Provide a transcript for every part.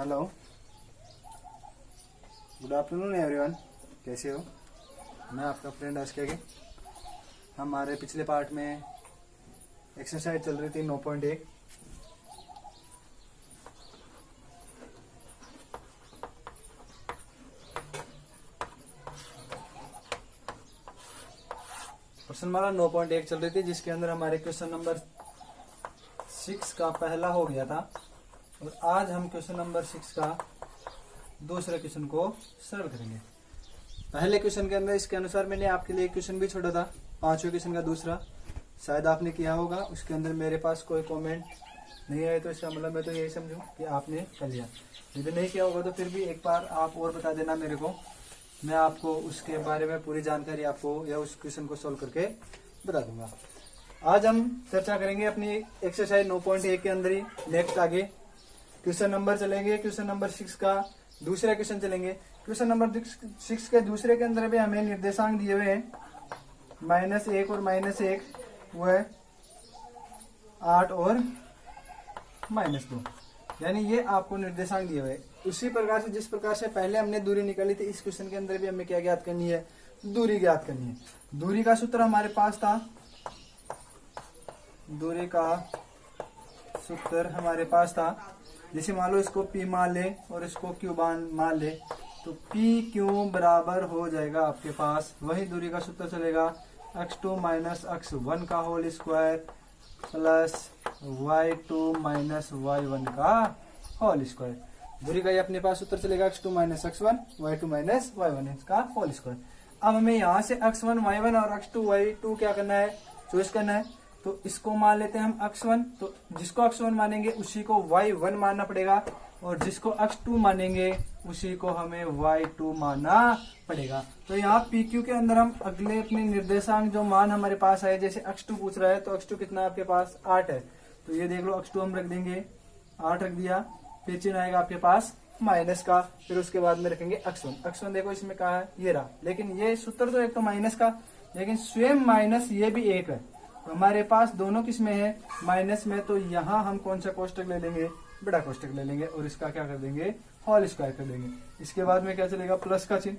Hello, good afternoon everyone. कैसे हो? मैं आपका फ्रेंड आस्के। हमारे पिछले पार्ट में एक्सरसाइज चल रही थी 9.1। क्वेश्चन हमारा 9.1 चल रही थी, जिसके अंदर हमारे क्वेश्चन नंबर 6 का पहला हो गया था। और आज हम क्वेश्चन नंबर 6 का दूसरे क्वेश्चन को सॉल्व करेंगे। पहले क्वेश्चन के अंदर इसके अनुसार मैंने आपके लिए क्वेश्चन भी छोड़ा था, 5वें क्वेश्चन का दूसरा, शायद आपने किया होगा। उसके अंदर मेरे पास कोई कमेंट नहीं आए, तो इसका मतलब मैं तो यही समझूं कि आपने कर लिया। यदि नहीं किया होगा तो फिर भी एक बार आप और बता देना मेरे को, मैं आपको उसके बारे में पूरी जानकारी आपको या उस क्वेश्चन को सॉल्व करके बता दूंगा। आज हम चर्चा करेंगे अपनी एक्सरसाइज 9.1 के अंदर ही। नेक्स्ट आगे क्वेश्चन नंबर चलेंगे, क्वेश्चन नंबर 6 का दूसरा क्वेश्चन चलेंगे। क्वेश्चन नंबर 6 के दूसरे के अंदर भी हमें निर्देशांक दिए हुए हैं -1 और -1, वो है 8 और -2, यानी ये आपको निर्देशांक दिए हुए। उसी प्रकार से जिस प्रकार से पहले हमने दूरी निकाली थी, इस क्वेश्चन के अंदर भी हमें क्या ज्ञात करनी है? दूरी ज्ञात करनी है। दूरी का सूत्र हमारे पास था, दूरी का सूत्र हमारे पास था, जैसे मान लो इसको P मान ले और इसको Q मान ले, तो PQ बराबर हो जाएगा आपके पास, वही दूरी का सूत्र चलेगा, x2 माइनस x1 का whole square plus y2 minus y1 का होल स्क्वायर। दूरी का ये अपने पास सूत्र चलेगा x2 minus x1, y2 minus y1 का होल स्क्वायर। अब हमें यहाँ से x1 y1 और x2 y2 क्या करना है? चॉइस करना है। तो इसको मान लेते हैं हम x1, तो जिसको x1 मानेंगे उसी को y1 मानना पड़ेगा, और जिसको x2 मानेंगे उसी को हमें y2 मानना पड़ेगा। तो यहाँ PQ के अंदर हम अगले अपने निर्देशांक जो मान हमारे पास है, जैसे x2 पूछ रहा है, तो x2 कितना आपके पास 8 है, तो ये देख लो x2 हम रख देंगे, 8 रख दिया। फिर चिन्ह आएगा आपके पास माइनस का, फिर उसके बाद में रखेंगे x1 देखो इसमें कहा है, ये रहा। लेकिन ये सूत्र तो एक तो माइनस का, लेकिन स्वयं माइनस ये भी एक है, तो हमारे पास दोनों किस में है? माइनस में। तो यहाँ हम कौन सा कोष्टक ले लेंगे? बड़ा कोष्टक ले लेंगे, और इसका क्या कर देंगे? होल स्क्वायर कर देंगे। इसके बाद में क्या चलेगा? प्लस का चिन्ह,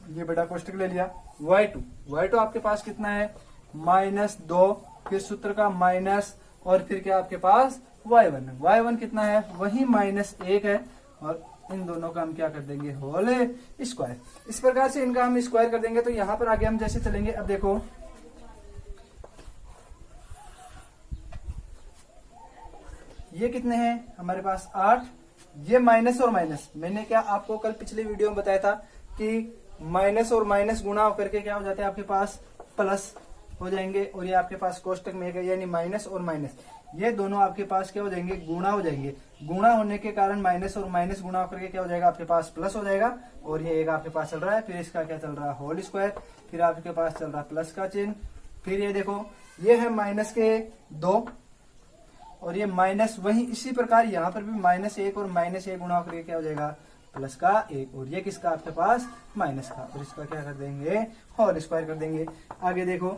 ये बड़ा कोष्टक ले लिया। y2 आपके पास कितना है? -2, फिर सूत्र का माइनस, और फिर क्या आपके पास? y1 कितना है? वही -1 है, और इन दोनों का हम क्या कर देंगे? Whole square. इस प्रकार से इनका हम स्क्वायर कर देंगे। तो यहाँ पर आगे हम जैसे चलेंगे, अब देखो ये कितने हैं हमारे पास? 8। ये माइनस और माइनस, मैंने क्या आपको कल पिछले वीडियो में बताया था कि माइनस और माइनस गुणा होकर के क्या हो जाते हैं? आपके पास प्लस हो जाएंगे, और ये आपके पास कोष्टक में है, यानी माइनस और माइनस ये दोनों आपके पास क्या हो जाएंगे? गुणा हो जाएंगे। गुणा होने के कारण माइनस और माइनस गुणा होकर के क्या हो जाएगा? आपके पास प्लस हो जाएगा। और ये एक आपके पास चल रहा है, फिर इसका क्या चल रहा है? होल स्क्वायर, फिर आपके पास चल रहा है प्लस का चिन्ह, फिर ये देखो ये है माइनस के 2, और ये माइनस, वही इसी प्रकार यहाँ पर भी -1 और -1 गुणा करके क्या हो जाएगा? प्लस का 1, और ये किसका? आपके पास माइनस का, और इसका क्या कर देंगे? होल स्क्वायर कर देंगे। आगे देखो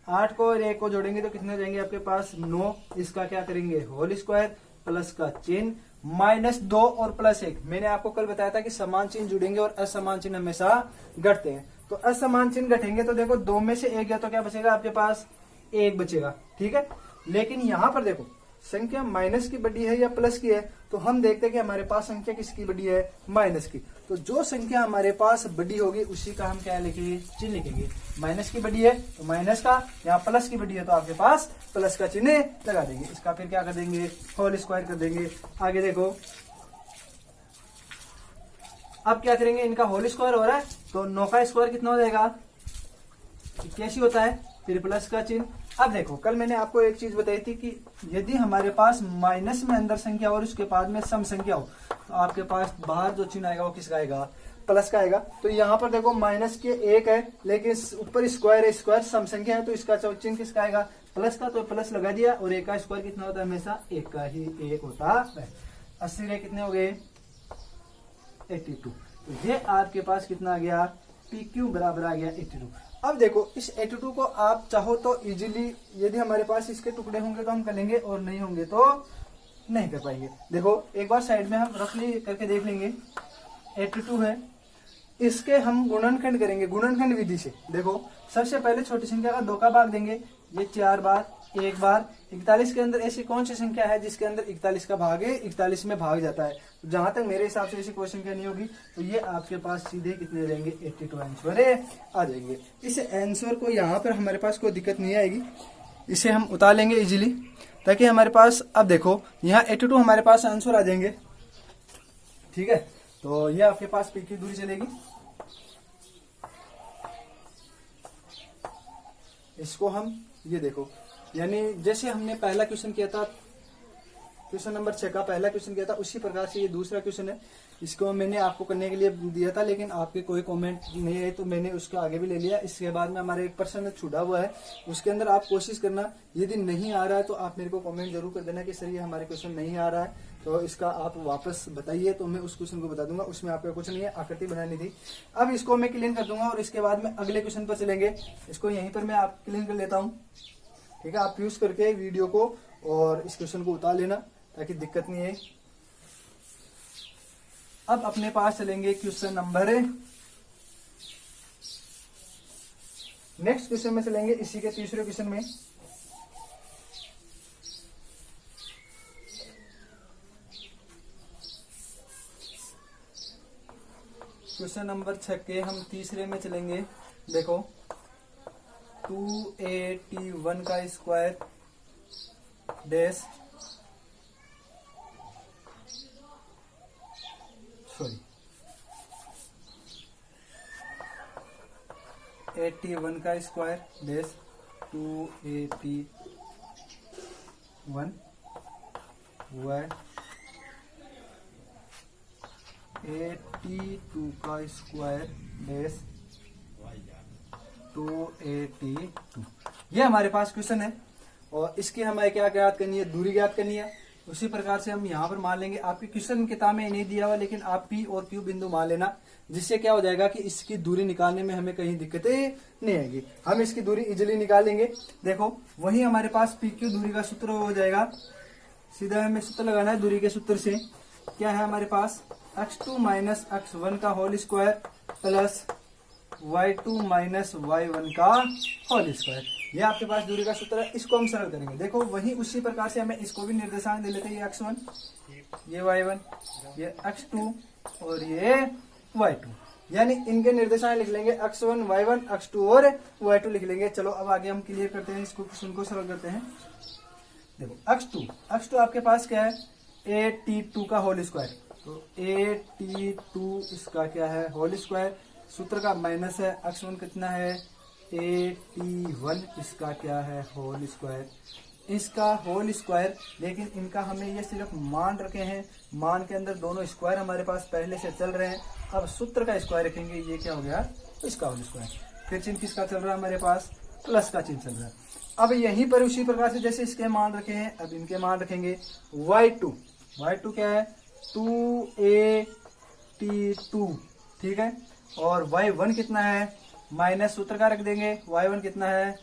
8 को और 1 को जोड़ेंगे तो कितने हो जाएंगे आपके पास? 9। इसका क्या करेंगे? होल स्क्वायर, प्लस का चिन्ह, -2 और +1। मैंने आपको कल बताया था कि समान चिन्ह जुड़ेंगे और असमान चिन्ह हमेशा घटते हैं। तो असमान चिन्ह घटेंगे तो देखो 2 में से 1 गया तो क्या बचेगा आपके पास? 1 बचेगा, ठीक है। लेकिन यहाँ पर देखो संख्या माइनस की बड़ी है या प्लस की है, तो हम देखते हैं कि हमारे पास संख्या किसकी बड़ी है? माइनस की। तो जो संख्या हमारे पास बड़ी होगी उसी का हम क्या लिखेंगे? चिन्ह लिखेंगे। माइनस की बड़ी है तो माइनस का, यहाँ प्लस की बड़ी है तो आपके पास प्लस का चिन्ह लगा देंगे। इसका फिर क्या कर देंगे? होल स्क्वायर कर देंगे। आगे देखो अब क्या करेंगे? इनका होल स्क्वायर हो रहा है, तो 9 का स्क्वायर कितना हो जाएगा? 81 होता है, फिर प्लस का चिन्ह। अब देखो कल मैंने आपको एक चीज बताई थी कि यदि हमारे पास माइनस में अंदर संख्या और उसके बाद में सम संख्या हो, तो आपके पास बाहर जो चिन्ह आएगा वो किसका आएगा? प्लस का आएगा। तो यहाँ पर देखो माइनस के 1 है, लेकिन ऊपर स्क्वायर है, स्क्वायर सम संख्या है, तो इसका चिन्ह किसका आएगा? प्लस का। तो प्लस लगा दिया, और 1 का स्क्वायर कितना होता है? हमेशा 1 का ही 1 होता है। 80 कितने हो गए? 82। तो ये आपके पास कितना आ गया? PQ बराबर आ गया 82। अब देखो इस 82 को आप चाहो तो इजीली, यदि हमारे पास इसके टुकड़े होंगे तो हम कर लेंगे, और नहीं होंगे तो नहीं कर पाएंगे। देखो एक बार साइड में हम रफली करके देख लेंगे। 82 है, इसके हम गुणनखंड करेंगे गुणनखंड विधि से। देखो सबसे पहले छोटी संख्या का 2 का भाग देंगे, ये 4 बार, 1 बार। 41 के अंदर ऐसी कौन सी संख्या है जिसके अंदर 41 का भाग है 41 में भाग जाता है? तो जहां तक मेरे हिसाब से ऐसी कोई संख्या नहीं होगी, तो ये आपके पास सीधे कितने रहेंगे? 82 आंसर आ जाएंगे। इस आंसर को यहाँ पर हमारे पास कोई दिक्कत नहीं आएगी, इसे हम उतार लेंगे इजीली, ताकि हमारे पास, अब देखो यहाँ 82 हमारे पास आंसर आ जाएंगे। ठीक है, तो ये आपके पास पी की दूरी चलेगी। इसको हम ये देखो, यानी जैसे हमने पहला क्वेश्चन किया था, क्वेश्चन नंबर 6 का पहला क्वेश्चन किया था, उसी प्रकार से ये दूसरा क्वेश्चन है। इसको मैंने आपको करने के लिए दिया था, लेकिन आपके कोई कमेंट नहीं है, तो मैंने उसको आगे भी ले लिया। इसके बाद में हमारे एक पर्सन छूटा हुआ है, उसके अंदर आप कोशिश करना, यदि नहीं आ रहा है तो आप मेरे को कमेंट जरूर कर देना कि सर ये हमारे क्वेश्चन नहीं आ रहा है, तो इसका आप वापस बताइए, तो मैं उस क्वेश्चन को बता दूंगा। उसमें आपका कुछ नहीं है, आकृति बनानी थी। अब इसको मैं क्लीन कर दूंगा और इसके बाद में अगले क्वेश्चन पर चलेंगे। इसको यहीं पर मैं आप क्लीन कर लेता हूँ। ठीक है, आप यूज करके वीडियो को और इस क्वेश्चन को उतार लेना, ताकि दिक्कत नहीं है। अब अपने पास चलेंगे क्वेश्चन नंबर, नेक्स्ट क्वेश्चन में चलेंगे, इसी के तीसरे क्वेश्चन में। क्वेश्चन नंबर 6 के हम तीसरे में चलेंगे। देखो 281 का स्क्वायर डैश, सॉरी 81 का स्क्वायर डैश 281 y 82 का स्क्वायर डैश 282, ये हमारे पास क्वेश्चन है। और इसकी हमें क्या ज्ञात करनी है? दूरी ज्ञात करनी है। उसी प्रकार से हम यहाँ पर मान लेंगे, आपकी क्वेश्चन किताब में नहीं दिया हुआ, लेकिन आप पी और क्यू बिंदु मान लेना, जिससे क्या हो जाएगा कि इसकी दूरी निकालने में हमें कहीं दिक्कतें नहीं आएगी। हम इसकी दूरी इजिली निकालेंगे। देखो वही हमारे पास पी क्यू दूरी का सूत्र हो जाएगा। सीधा हमें सूत्र लगाना है दूरी के सूत्र से। क्या है हमारे पास? x2 माइनस x1 का whole square plus y2 minus y1 का होल स्क्वायर, ये आपके पास दूरी का सूत्र है। इसको हम सरल करेंगे। देखो वही उसी प्रकार से हमें इसको भी निर्देशांक दे लेते हैं, ये x1, ये y1, ये x2 और ये y2, यानी इनके निर्देशांक लिख लेंगे x1, y1, x2 और y2 लिख लेंगे। चलो अब आगे हम क्लियर करते हैं, इसको क्वेश्चन को सरल करते हैं। देखो x2 आपके पास क्या है? 82 का होल स्क्वायर, तो 82 इसका क्या है? Whole square. सूत्र का माइनस है, x1 कितना है? 81, इसका क्या है? होल स्क्वायर, इसका होल स्क्वायर। लेकिन इनका हमें ये सिर्फ मान रखे हैं, मान के अंदर दोनों स्क्वायर हमारे पास पहले से चल रहे हैं। अब सूत्र का स्क्वायर रखेंगे, ये क्या हो गया? इसका होल स्क्वायर। फिर चिन्ह किसका चल रहा है हमारे पास? प्लस का चिन्ह चल रहा है। अब यहीं पर उसी प्रकार से जैसे इसके मान रखे हैं, अब इनके मान रखेंगे। y2 क्या है? 282, ठीक है। और y1 कितना है? माइनस सूत्र का रख देंगे, y1 कितना है?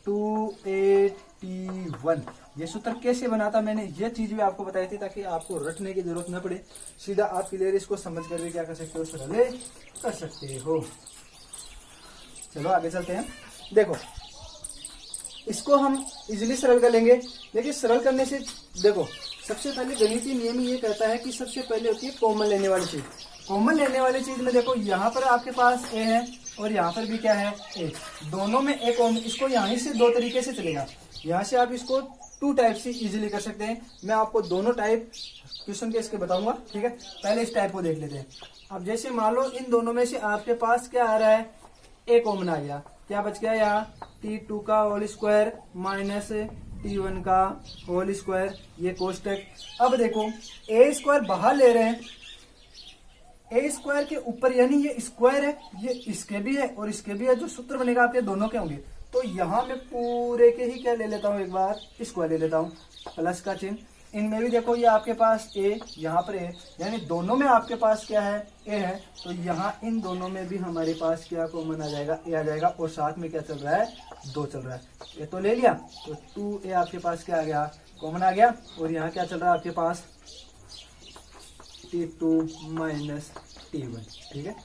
281। ये सूत्र कैसे बना था, मैंने ये चीज भी आपको बताई थी, ताकि आपको रटने की जरूरत न पड़े, सीधा आप क्लियर इसको समझ कर भी क्या कर सकते हो? सरल कर सकते हो। चलो आगे चलते हैं। देखो इसको हम इजिली सरल कर लेंगे, लेकिन सरल करने से देखो सबसे पहले गणितीय नियम ये कहता है कि सबसे पहले होती है कॉमन लेने वाली चीज। कॉमन लेने वाली चीज में देखो यहाँ पर आपके पास a है और यहाँ पर भी क्या है? a, दोनों में एक कॉमन। इसको यहाँ से दो तरीके से चलेगा, यहाँ से आप इसको 2 टाइप से इजीली कर सकते हैं। मैं आपको दोनों टाइप क्वेश्चन के इसके बताऊंगा, ठीक है। पहले इस टाइप को देख लेते हैं। अब जैसे मान लो इन दोनों में से आपके पास क्या आ रहा है? a कॉमन आ गया, क्या बच गया यहाँ? t2 का होल स्क्वायर माइनस t1 का होल स्क्वायर, ये कोष्टक। अब देखो a स्क्वायर बाहर ले रहे हैं, a स्क्वायर के ऊपर, यानी ये स्क्वायर है, ये इसके भी है और इसके भी है, जो सूत्र बनेगा आपके दोनों के होंगे। तो यहाँ मैं पूरे के ही क्या ले लेता हूँ? एक बार स्क्वायर ले लेता हूँ, प्लस का चिन्ह। इनमें भी देखो ये आपके पास a, यहाँ पर a, यानी दोनों में आपके पास क्या है? a है। तो यहाँ इन दोनों में भी हमारे पास क्या कॉमन आ जाएगा? a आ जाएगा। और साथ में क्या चल रहा है? 2 चल रहा है। ये तो ले लिया, तो 2a आपके पास क्या आ गया? कॉमन आ गया। और यहाँ क्या चल रहा है आपके पास, T2 माइनस T1, ठीक है।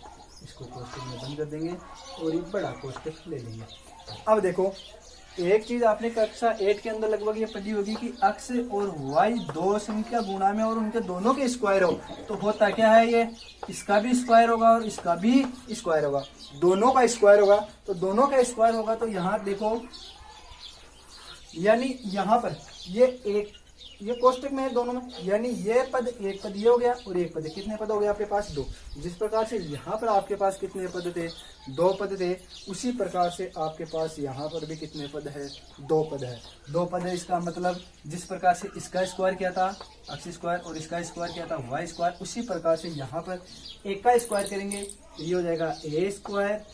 इसको कोष्टक में बंद कर देंगे और ये बड़ा कोष्टक ले लेंगे। अब देखो एक चीज आपने कक्षा 8 के अंदर लगभग ये पढ़ी होगी कि अक्स और वाई दो संख्या गुणा में और उनके दोनों के स्क्वायर हो तो होता क्या है, ये इसका भी स्क्वायर होगा और इसका भी स्क्वायर होगा, दोनों का स्क्वायर होगा। तो दोनों का स्क्वायर होगा तो यहाँ देखो, यानी यहाँ पर ये कोष्टक में है दोनों में, यानी ये पद एक पद ये हो गया और एक पद, कितने पद हो गए आपके पास, 2। जिस प्रकार से यहाँ पर आपके पास कितने पद थे, 2 पद थे, उसी प्रकार से आपके पास यहाँ पर भी कितने पद है, 2 पद है। 2 पद है, इसका मतलब जिस प्रकार से इसका स्क्वायर क्या था एक्स स्क्वायर और इसका स्क्वायर क्या था वाई स्क्वायर, उसी प्रकार से यहाँ पर एक का स्क्वायर करेंगे तो ये हो जाएगा ए स्क्वायर,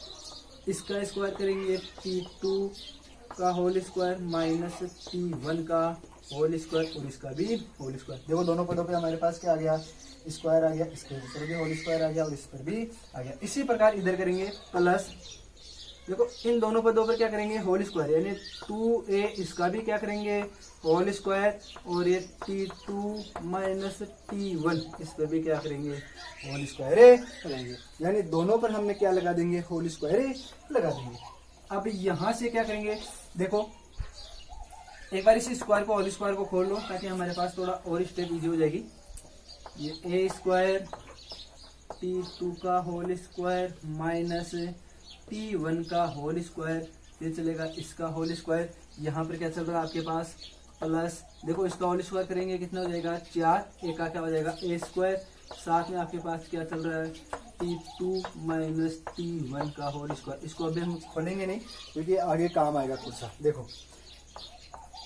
इसका स्क्वायर करेंगे T2 का होल स्क्वायर माइनस T1 का होल स्क्वायर और इसका भी होल स्क्वायर। देखो दोनों पदों पे हमारे पास क्या आ गया, स्क्वायर आ गया, इसके ऊपर भी होल स्क्वायर आ गया और इस पर भी आ गया। इसी प्रकार इधर करेंगे प्लस, देखो इन दोनों पदों पर क्या करेंगे, होल स्क्वायर, यानी 2a इसका भी क्या करेंगे होल स्क्वायर और ये T2 माइनस T1 इस पर भी क्या करेंगे होल स्क्वायर करेंगे, यानी दोनों पर हमने क्या लगा देंगे, होल स्क्वायर लगा देंगे। अब यहाँ से क्या करेंगे, देखो एक बार इस स्क्वायर को होल स्क्वायर को खोल लो ताकि हमारे पास थोड़ा और स्टेप इजी हो जाएगी। ये ए स्क्वायर T2 का होल स्क्वायर माइनस T1 का होल स्क्वायर, ये चलेगा इसका होल स्क्वायर। यहाँ पर क्या चल रहा है आपके पास प्लस, देखो इसका होल स्क्वायर करेंगे कितना हो जाएगा 4, एक का क्या हो जाएगा ए स्क्वायर, साथ में आपके पास क्या चल रहा है T2 माइनस T1 का होल स्क्वायर। इसको अभी हम खोलेंगे नहीं क्योंकि आगे काम आएगा कुछ सा। देखो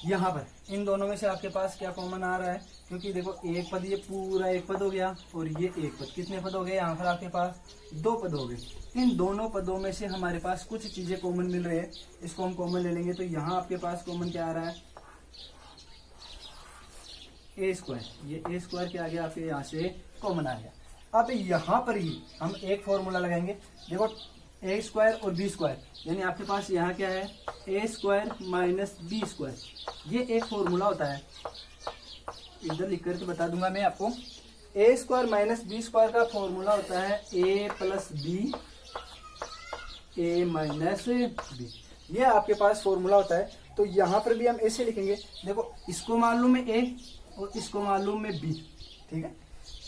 यहाँ पर इन दोनों में से आपके पास क्या कॉमन आ रहा है, क्योंकि देखो एक पद ये पूरा एक पद हो गया और ये एक पद, कितने पद हो गए यहाँ पर आपके पास 2 पद हो गए। इन दोनों पदों में से हमारे पास कुछ चीजें कॉमन मिल रही है, इसको हम कॉमन ले लेंगे। तो यहाँ आपके पास कॉमन क्या आ रहा है, ए स्क्वायर, ये ए स्क्वायर क्या आ गया आपके यहाँ से कॉमन आ गया। अब यहाँ पर ही हम एक फॉर्मूला लगाएंगे, देखो ए स्क्वायर और बी स्क्वायर, यानी आपके पास यहाँ क्या है ए स्क्वायर माइनस बी स्क्वायर, ये एक फॉर्मूला होता है, इधर लिख करके बता दूंगा मैं आपको। ए स्क्वायर माइनस बी स्क्वायर का फॉर्मूला होता है ए प्लस बी ए माइनस बी, ये आपके पास फॉर्मूला होता है। तो यहाँ पर भी हम ऐसे लिखेंगे, देखो इसको मालूम है ए और इसको मालूम है बी, ठीक है,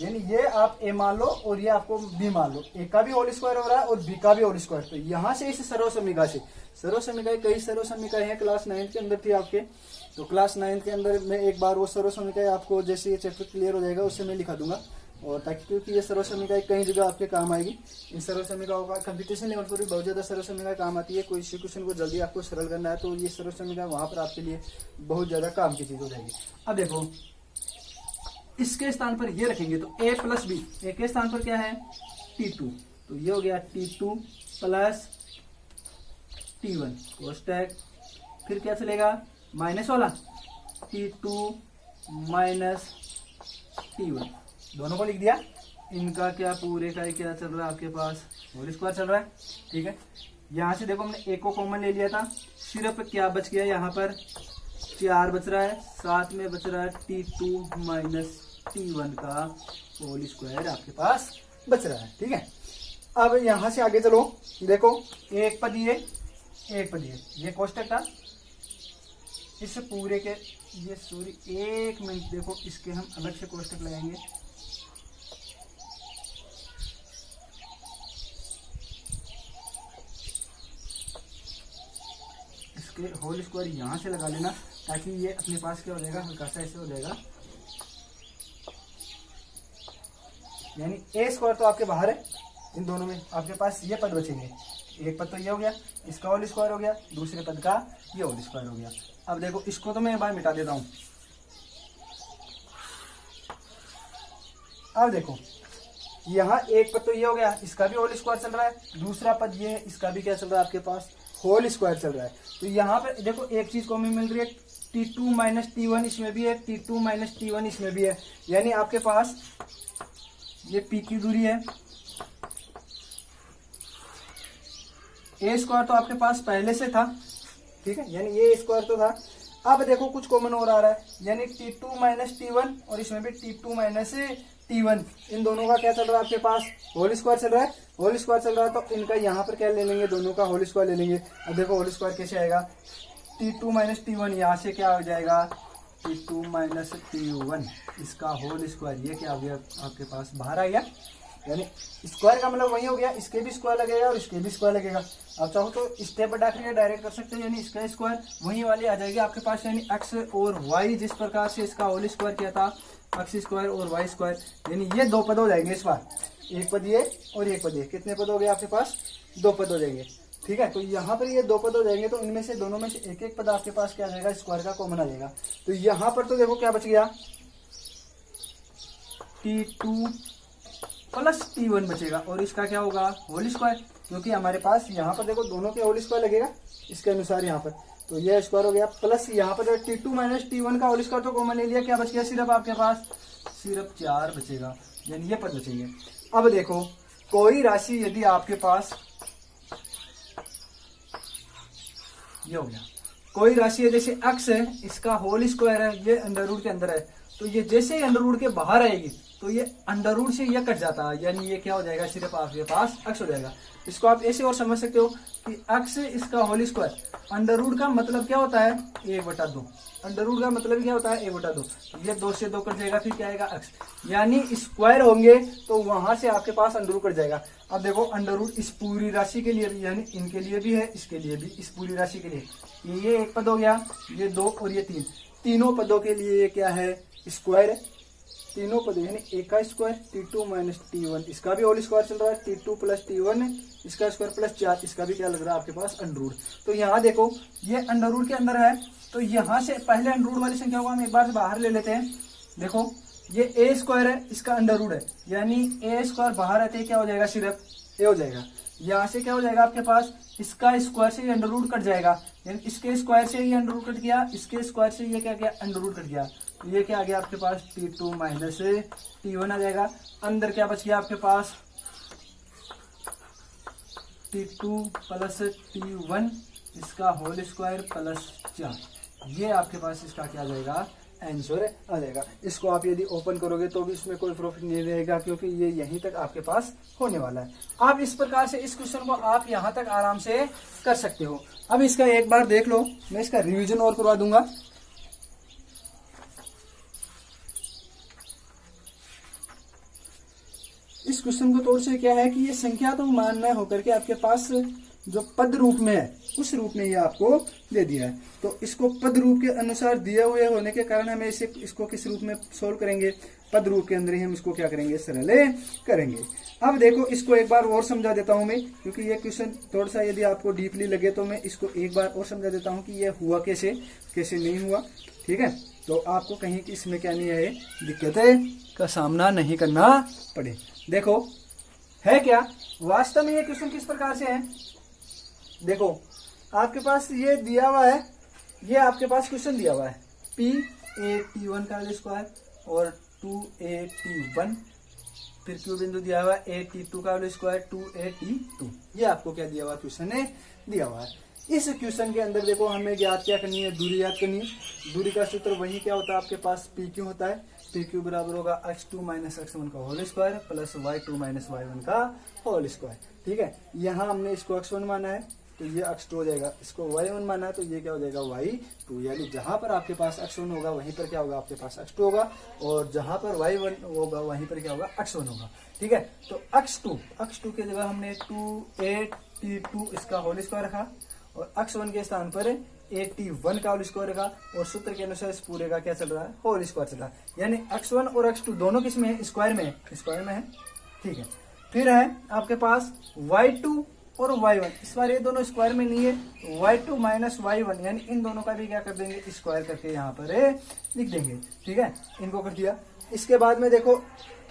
यानी ये आप ए मान लो और ये आपको बी मान लो, ए का भी होल स्क्वायर हो रहा है और बी का भी होल स्क्वायर। तो यहाँ से इस सर्वसमीका से, सर्वसमीकाएं कई सर्वसमीकाएं हैं, क्लास 9 के अंदर थी आपके, तो क्लास 9 के अंदर मैं एक बार वो सर्वसमीकाएं आपको जैसे ये चैप्टर क्लियर हो जाएगा उससे मैं लिखा दूंगा, और ताकि क्योंकि ये सर्वसमीकाएं कई जगह आपके काम आएगी। इन सर्वसमीकाओं का कंपटीशन लेवल पर भी बहुत ज्यादा सर्वसमीकाएं काम आती है, कोई क्वेश्चन को जल्दी आपको सरल करना है तो ये सर्वसमीका वहां पर आपके लिए बहुत ज्यादा काम की चीज हो जाएगी। अब देखो इसके स्थान पर ये रखेंगे तो a प्लस बी, ए के स्थान पर क्या है T2, तो ये हो गया T2 प्लस T1 कोष्टक, फिर क्या चलेगा माइनस वाला T2 माइनस T1, दोनों को लिख दिया। इनका क्या पूरे का क्या चल रहा है आपके पास होल स्क्वायर चल रहा है, ठीक है। यहाँ से देखो हमने एक को कॉमन ले लिया था, सिर्फ क्या बच गया यहाँ पर 4 बच रहा है, साथ में बच रहा है T2 माइनस T1 का होल स्क्वायर आपके पास बच रहा है, ठीक है। अब यहाँ से आगे चलो, देखो एक पद ये एक पद ये कोष्टक था, इस पूरे के ये सॉरी एक मिनट, देखो इसके हम अलग से कोष्टक लगाएंगे। इसके होल स्क्वायर यहाँ से लगा लेना ताकि ये अपने पास क्या हो जाएगा हल्का सा ऐसे हो जाएगा, यानी ए स्क्वायर तो आपके बाहर है, इन दोनों में आपके पास ये पद बचेंगे, एक पद तो ये हो गया, इसका होल स्क्वायर हो गया, दूसरे पद का ये होल स्क्वायर हो गया। अब देखो इसको तो मैं एक बार मिटा देता हूं। अब देखो यहाँ एक पद तो ये हो गया, इसका भी होल स्क्वायर चल रहा है, दूसरा पद ये इसका भी क्या चल रहा है आपके पास होल स्क्वायर चल रहा है। तो यहाँ पर देखो एक चीज कॉमन मिल रही है, T2 माइनस T1 इसमें भी है, T2 माइनस T1 इसमें भी है, यानी आपके पास ये P की दूरी है, ए स्क्वायर तो आपके पास पहले से था, ठीक है, यानी ये स्क्वायर तो था, अब देखो कुछ कॉमन और आ रहा है, यानी T2 माइनस T1 और इसमें भी T2 माइनस T1, इन दोनों का क्या चल रहा है आपके पास, होल स्क्वायर चल रहा है। होल स्क्वायर चल रहा है तो इनका यहाँ पर क्या ले लेंगे, दोनों का होल स्क्वायर ले लेंगे। अब देखो होल स्क्वायर कैसे आएगा, T2 माइनस T1, यहाँ से क्या हो जाएगा T2 माइनस T1, इसका होल स्क्वायर, ये क्या हो गया आपके पास, बाहर आ गया। यानी स्क्वायर का मतलब वही हो गया, इसके भी स्क्वायर लगेगा और इसके भी स्क्वायर लगेगा। आप चाहो तो स्टेप हटाकर डायरेक्ट कर सकते हैं, यानी इसका स्क्वायर वही वाली आ जाएगी आपके पास। यानी एक्स और वाई जिस प्रकार से इसका होल स्क्वायर किया था, एक्स स्क्वायर और वाई स्क्वायर, यानी ये दो पद हो जाएंगे इस बार, एक पद ये और एक पद ये। कितने पद हो गए आपके पास, दो पद हो जाएंगे। ठीक है, तो यहाँ पर ये दो पद हो जाएंगे, तो इनमें से दोनों में से एक एक पद आपके पास क्या आ जाएगा, स्क्वायर का कॉमन आ जाएगा। तो यहाँ पर तो देखो क्या बच गया, T2 प्लस T1 बचेगा और इसका क्या होगा, होल स्क्वायर, क्योंकि हमारे पास यहाँ पर देखो दोनों के होल स्क्वायर लगेगा इसके अनुसार यहाँ पर, तो ये स्क्वायर हो गया। प्लस यहाँ पर T2 माइनस T1 का होल स्क्वायर तो कॉमन ले लिया, क्या बच गया सिर्फ आपके पास, सिर्फ 4 बचेगा, यानी ये पद बचेंगे। अब देखो कोई राशि यदि आपके पास, ये हो गया कोई राशि है, जैसे x है, इसका होल स्क्वायर है, ये अंडर रूट के अंदर है, तो ये जैसे ही अंडर रूट के बाहर आएगी तो ये अंडर रूट से ये कट जाता है, यानी ये क्या हो जाएगा, सिर्फ आपके पास x हो जाएगा। इसको आप ऐसे और समझ सकते हो कि x इसका होल स्क्वायर, अंडर रूट का मतलब क्या होता है, 1/2, अंडर रूट का मतलब क्या होता है 1/2, ये 2 से 2 कट जाएगा, फिर क्या आएगा x, यानी स्क्वायर होंगे तो वहां से आपके पास अंडर रूट कट जाएगा। अब देखो अंडर रूट इस पूरी राशि के लिए भी, यानी इनके लिए भी है, इसके लिए भी, इस पूरी राशि के लिए ये एक पद हो गया, ये 2 और ये 3, तीनों पदों के लिए ये क्या है, स्क्वायर है। तीनों पद यानी एक का स्क्वायर T2 माइनस T1, इसका भी होल स्क्वायर चल रहा है, T2 प्लस T1 इसका स्क्वायर प्लस 4, इसका भी क्या लग रहा है आपके पास, अंडर रूट। तो यहाँ देखो ये अंडर रूट के अंदर है, तो यहाँ से पहले अंडर रूट वाली संख्या को हम एक बार से बाहर ले लेते हैं। देखो ये ए स्क्वायर है, इसका अंडर रूट है, यानी ए स्क्वायर बाहर रहते क्या हो जाएगा, सिर्फ ए हो जाएगा। यहाँ से क्या हो जाएगा आपके पास, इसका स्क्वायर से ये अंडर रूट कट जाएगा, यानी इसके स्क्वायर से ये अंडर रूट कट गया, इसके स्क्वायर से ये क्या गया, अंडर रूट कट गया, तो ये क्या आ गया आपके पास, T2 माइनस T1 आ जाएगा। अंदर क्या बच गया आपके पास, T2 प्लस T1 इसका होल स्क्वायर प्लस 4, ये आपके पास इसका क्या आ जाएगा, आंसर आ जाएगा। इसको आप यदि ओपन करोगे तो भी इसमें कोई प्रॉफिट नहीं रहेगा, क्योंकि ये यहीं तक आपके पास होने वाला है। आप इस प्रकार से इस क्वेश्चन को आप यहां तक आराम से कर सकते हो। अब इसका एक बार देख लो, मैं इसका रिवीजन और करवा दूंगा। इस क्वेश्चन को तौर से क्या है कि ये संख्या तो मान में होकर के आपके पास जो पद रूप में है उस रूप में ये आपको दे दिया है, तो इसको पद रूप के अनुसार दिए हुए होने के कारण हमें इसको किस रूप में सोल्व करेंगे, पद रूप के अंदर ही हम इसको क्या करेंगे, सरल करेंगे। अब देखो इसको एक बार और समझा देता हूं मैं, क्योंकि ये क्वेश्चन थोड़ा सा यदि आपको डीपली लगे तो मैं इसको एक बार और समझा देता हूं कि ये हुआ कैसे कैसे नहीं हुआ। ठीक है, तो आपको कहीं कि इसमें क्या नहीं है, दिक्कतें का सामना नहीं करना पड़े। देखो है क्या, वास्तव में ये क्वेश्चन किस प्रकार से है, देखो आपके पास ये दिया हुआ है, ये आपके पास क्वेश्चन दिया हुआ है P(a)T1 का स्क्वायर और 2a(T1), फिर Q बिंदु दिया हुआ है a(T2) का स्क्वायर 2a(T2), ये आपको क्या दिया हुआ क्वेश्चन ने दिया हुआ है। इस क्वेश्चन के अंदर देखो हमें ज्ञात क्या करनी है, दूरी याद करनी है। दूरी का सूत्र वही क्या होता है आपके पास, PQ होता है। PQ बराबर होगा x2 माइनस x1 का whole square plus y2 minus y1 का होल स्क्वायर। ठीक है, यहाँ हमने इसको x1 माना है तो ये x2 हो जाएगा, इसको y1 माना है तो ये क्या हो जाएगा y2, यानी जहां पर आपके पास x1 होगा वहीं पर क्या होगा आपके पास x2 होगा, और जहां पर y1 होगा वहीं पर क्या होगा x1 होगा। ठीक है, तो x2 के जगह हमने 2a(T2) इसका होल स्क्वायर रखा और x1 के स्थान पर a(T1) का होल स्क्वायर रखा, और सूत्र के अनुसार इस पूरे का क्या चल रहा है, होल स्क्वायर चल रहा है, यानी x1 और x2 दोनों किस में है, स्क्वायर में है, स्क्वायर में है। ठीक है, फिर है आपके पास y2 और y1, इस बार ये दोनों स्क्वायर में नहीं है, y2 माइनस y1, यानी इन दोनों का भी क्या कर देंगे, स्क्वायर करके यहाँ पर लिख देंगे। ठीक है, इनको कर दिया। इसके बाद में देखो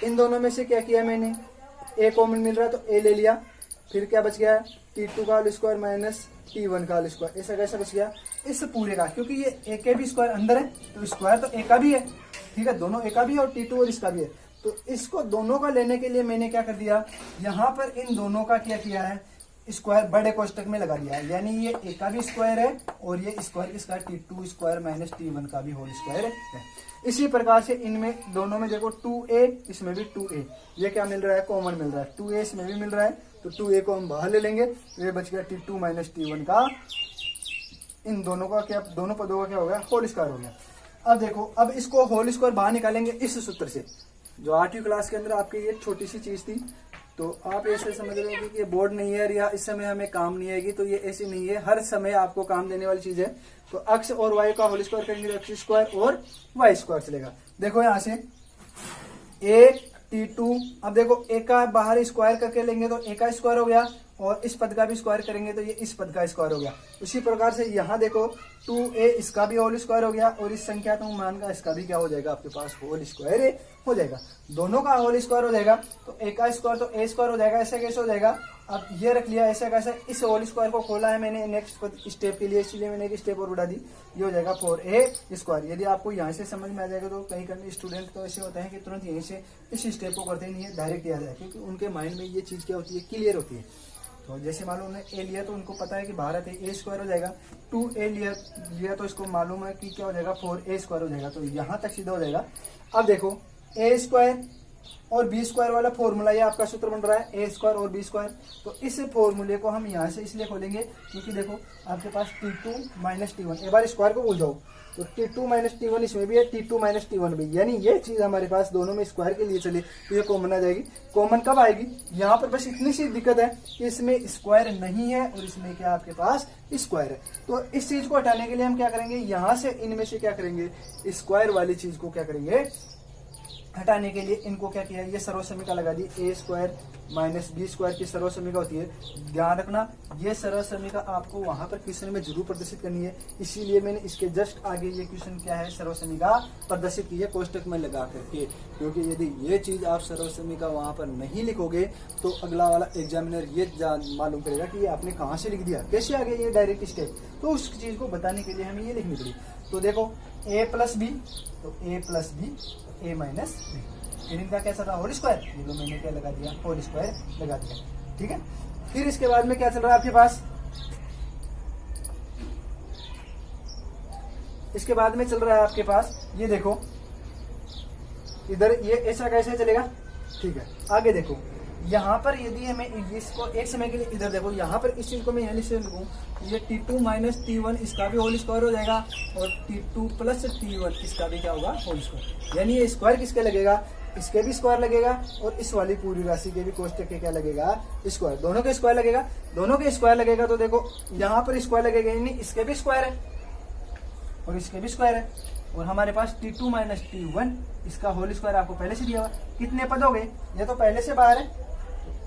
इन दोनों में से क्या किया मैंने, a कॉमन मिल रहा है तो a ले लिया, फिर क्या बच गया, T2 का होल स्क्वायर माइनस T1 का होल स्क्वायर, ऐसा कैसा बच गया, इस पूरे का, क्योंकि ये a के भी स्क्वायर अंदर है तो स्क्वायर तो a का भी है। ठीक है, दोनों a का भी है और T2 और इसका भी है, तो इसको दोनों का लेने के लिए मैंने क्या कर दिया, यहाँ पर इन दोनों का क्या किया है, स्क्वायर बड़े कोष्टक में लगा दिया है, यानी ये ए का भी स्क्वायर है और ये स्क्वायर किसका T2 स्क्वायर माइनस T1 का भी होल स्क्वायर है। इसी प्रकार से इनमें दोनों में देखो 2a, इसमें भी 2a, ये क्या मिल रहा है, कॉमन मिल रहा है, 2a इसमें भी मिल रहा है, तो 2a को हम बाहर ले लेंगे, ये बच गया T2 माइनस T1 का, इन दोनों का क्या, दोनों पदों का क्या हो गया, होल स्क्वायर हो गया। अब देखो, अब इसको होल स्क्वायर बाहर निकालेंगे इस सूत्र से, जो 8वीं क्लास के अंदर आपकी ये छोटी सी चीज थी, तो आप ऐसे समझ रहे हो कि ये बोर्ड नहीं है या इस समय हमें काम नहीं आएगी, तो ये ऐसी नहीं है, हर समय आपको काम देने वाली चीज है। तो अक्ष और वाई का होल स्क्वायर करेंगे तो एक्स स्क्वायर और वाई स्क्वायर चलेगा। देखो यहाँ से एक T2, अब देखो ए का बाहर स्क्वायर करके लेंगे तो ए का स्क्वायर हो गया, और इस पद का भी स्क्वायर करेंगे तो ये इस पद का स्क्वायर हो गया। उसी प्रकार से यहाँ देखो 2a इसका भी होल स्क्वायर हो गया, और इस संख्यात्मक मान का इसका भी क्या हो जाएगा, आपके पास होल स्क्वायर हो जाएगा, दोनों का होल स्क्वायर हो जाएगा। तो ए का स्क्वायर तो ए स्क्वायर हो जाएगा, ऐसे कैसे हो जाएगा, अब ये रख लिया ऐसे कैसे, इस होल स्क्वायर को खोला है मैंने नेक्स्ट स्टेप के लिए, इसलिए मैंने एक स्टेप और बढ़ा दी, ये हो जाएगा 4a स्क्वायर। यदि आपको यहाँ से समझ में आ जाएगा तो कहीं कहीं स्टूडेंट तो ऐसे होते हैं कि तुरंत यहीं से इस स्टेप को करते नहीं है, डायरेक्ट याद है, क्योंकि उनके माइंड में ये चीज क्या होती है, क्लियर होती है। तो जैसे मालूम उन्होंने ए लिया तो उनको पता है कि भारत है, ए स्क्वायर हो जाएगा, 2a लिया तो इसको मालूम है कि क्या हो जाएगा, 4a स्क्वायर हो जाएगा, तो यहाँ तक सीधा हो जाएगा। अब देखो ए स्क्वायर और बी स्क्वायर वाला फॉर्मूला, ये आपका सूत्र बन रहा है ए स्क्वायर और बी स्क्वायर, तो इस फॉर्मूले को हम यहाँ से इसलिए खोलेंगे क्योंकि देखो आपके पास T2 माइनस T1, एक बार स्क्वायर को भूल जाओ, तो T2 माइनस T1 इसमें भी है, T2 माइनस T1 भी, यानी ये चीज हमारे पास दोनों में स्क्वायर के लिए चले तो ये कॉमन आ जाएगी। कॉमन कब आएगी, यहाँ पर बस इतनी सी दिक्कत है कि इसमें स्क्वायर नहीं है और इसमें क्या आपके पास स्क्वायर है। तो इस चीज को हटाने के लिए हम क्या करेंगे, यहाँ से इनमें से क्या करेंगे, स्क्वायर वाली चीज को क्या करेंगे, हटाने के लिए इनको क्या किया, ये सर्वसमीका लगा दी, ए स्क्वायर माइनस बी स्क्वायर की सर्वसमीका होती है। ध्यान रखना ये सर्वसमीका आपको वहां पर क्वेश्चन में जरूर प्रदर्शित करनी है, इसीलिए मैंने इसके जस्ट आगे ये क्वेश्चन क्या है, सर्वसमीका प्रदर्शित की है कोष्टक में लगा करके, क्योंकि यदि ये चीज आप सर्वसमीका वहां पर नहीं लिखोगे तो अगला वाला एग्जामिनर ये मालूम करेगा कि ये आपने कहाँ से लिख दिया, कैसे आ गया ये डायरेक्ट स्टेप, तो उस चीज को बताने के लिए हमें ये लिखनी पड़ी। तो देखो a प्लस बी, तो a plus B a minus B, इनका कैसा था, होल स्क्वायर, ये लो मैंने क्या लगा दिया, होल स्क्वायर लगा दिया, ठीक है। फिर इसके बाद में क्या चल रहा है आपके पास, इसके बाद में चल रहा है आपके पास, ये देखो इधर ये ऐसा कैसे चलेगा, ठीक है। आगे देखो यहाँ पर यदि हमें इसको एक समय के लिए इधर देखो, यहाँ पर इस चीज को मैं यहाँ से लिखूं, ये T2 माइनस T1 इसका भी होल स्क्वायर हो जाएगा, और T2 प्लस T1 इसका भी क्या होगा, होल स्क्वायर, यानी ये स्क्वायर किसके लगेगा, इसके भी स्क्वायर लगेगा, और इस वाली पूरी राशि के भी कोष्टक के क्या लगेगा, स्क्वायर, दोनों के स्क्वायर लगेगा, दोनों के स्क्वायर लगेगा। तो देखो यहाँ पर स्क्वायर लगेगा, यानी इसके भी स्क्वायर है और इसके भी स्क्वायर है, और हमारे पास T2 माइनस T1 इसका होल स्क्वायर आपको पहले से दिया हुआ, कितने पद हो गए, ये तो पहले से बाहर है,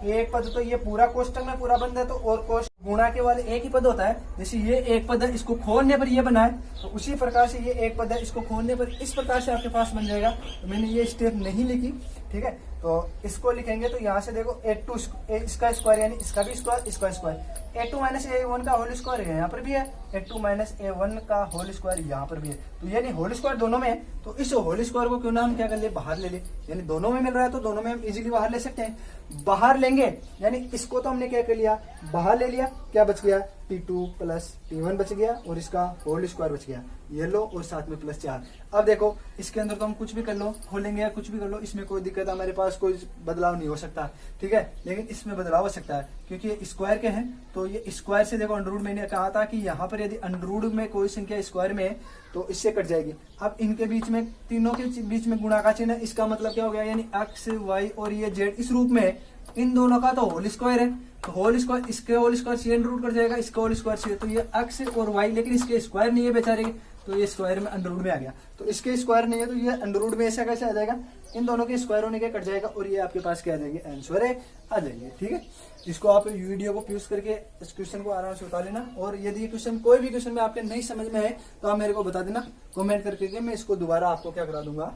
एक पद तो ये पूरा कोष्टक में पूरा बंद है, तो और कोष्टक गुणा के वाले एक ही पद होता है, जैसे ये एक पद है इसको खोलने पर ये बना है, तो उसी प्रकार से ये एक पद है इसको खोलने पर इस प्रकार से आपके पास बन जाएगा। तो मैंने ये स्टेप नहीं लिखी, ठीक है, तो इसको लिखेंगे तो यहाँ से देखो A2 इसका स्क्वायर, यानी इसका भी स्क्वायर, इसका स्क्वायर, A2 माइनस A1 का होल स्क्वायर है यहाँ पर भी है, A2 माइनस A1 का होल स्क्वायर यहाँ पर भी है, तो यानी होल स्क्वायर दोनों में है, तो इस होल स्क्वायर को क्यों ना हम क्या कर ले, बाहर ले ले, यानी दोनों में मिल रहा है तो दोनों में हम इजीली बाहर ले सकते हैं। बाहर लेंगे यानी इसको तो हमने क्या कर लिया, बाहर ले लिया, क्या बच गया, T2 प्लस T1 बच गया, और इसका होल स्क्वायर बच गया, ये लो, और साथ में प्लस 4। अब देखो इसके अंदर तो हम कुछ भी कर लो, खोलेंगे या कुछ भी कर लो, इसमें कोई दिक्कत, हमारे पास कोई बदलाव नहीं हो सकता, ठीक है, लेकिन इसमें बदलाव हो सकता है क्योंकि ये स्क्वायर के हैं। तो ये स्क्वायर से देखो अंडरवुड मैंने कहा था कि यहाँ पर यदि अंडरवुड में कोई संख्या स्क्वायर में है तो इससे कट जाएगी। अब इनके बीच में, तीनों के बीच में गुणा का चिन्ह है, इसका मतलब क्या हो गया, यानी एक्स वाई और ये जेड इस रूप में है, इन दोनों का तो होल स्क्वायर है, तो होल स्क्वायर, इसके होल स्क्वायर सी अंडरवुड कट जाएगा, इसका होल स्क्वायर सी, तो ये एक्स और वाई, लेकिन इसके स्क्वायर नहीं है बेचारे, तो ये स्क्वायर में अंडरवुड में आ गया, तो इसके स्क्वायर नहीं है तो ये अंडरवुड में ऐसा कैसे आ जाएगा, इन दोनों के स्क्वायर होने के कट जाएगा, और ये आपके पास क्या आ जाएगी, आंसर है आ जाएंगे, ठीक है। इसको आप वीडियो को पॉज करके इस क्वेश्चन को आराम से उतार लेना, और यदि ये क्वेश्चन कोई भी क्वेश्चन में आपके नहीं समझ में है तो आप मेरे को बता देना कमेंट करके, मैं इसको दोबारा आपको क्या करा दूंगा,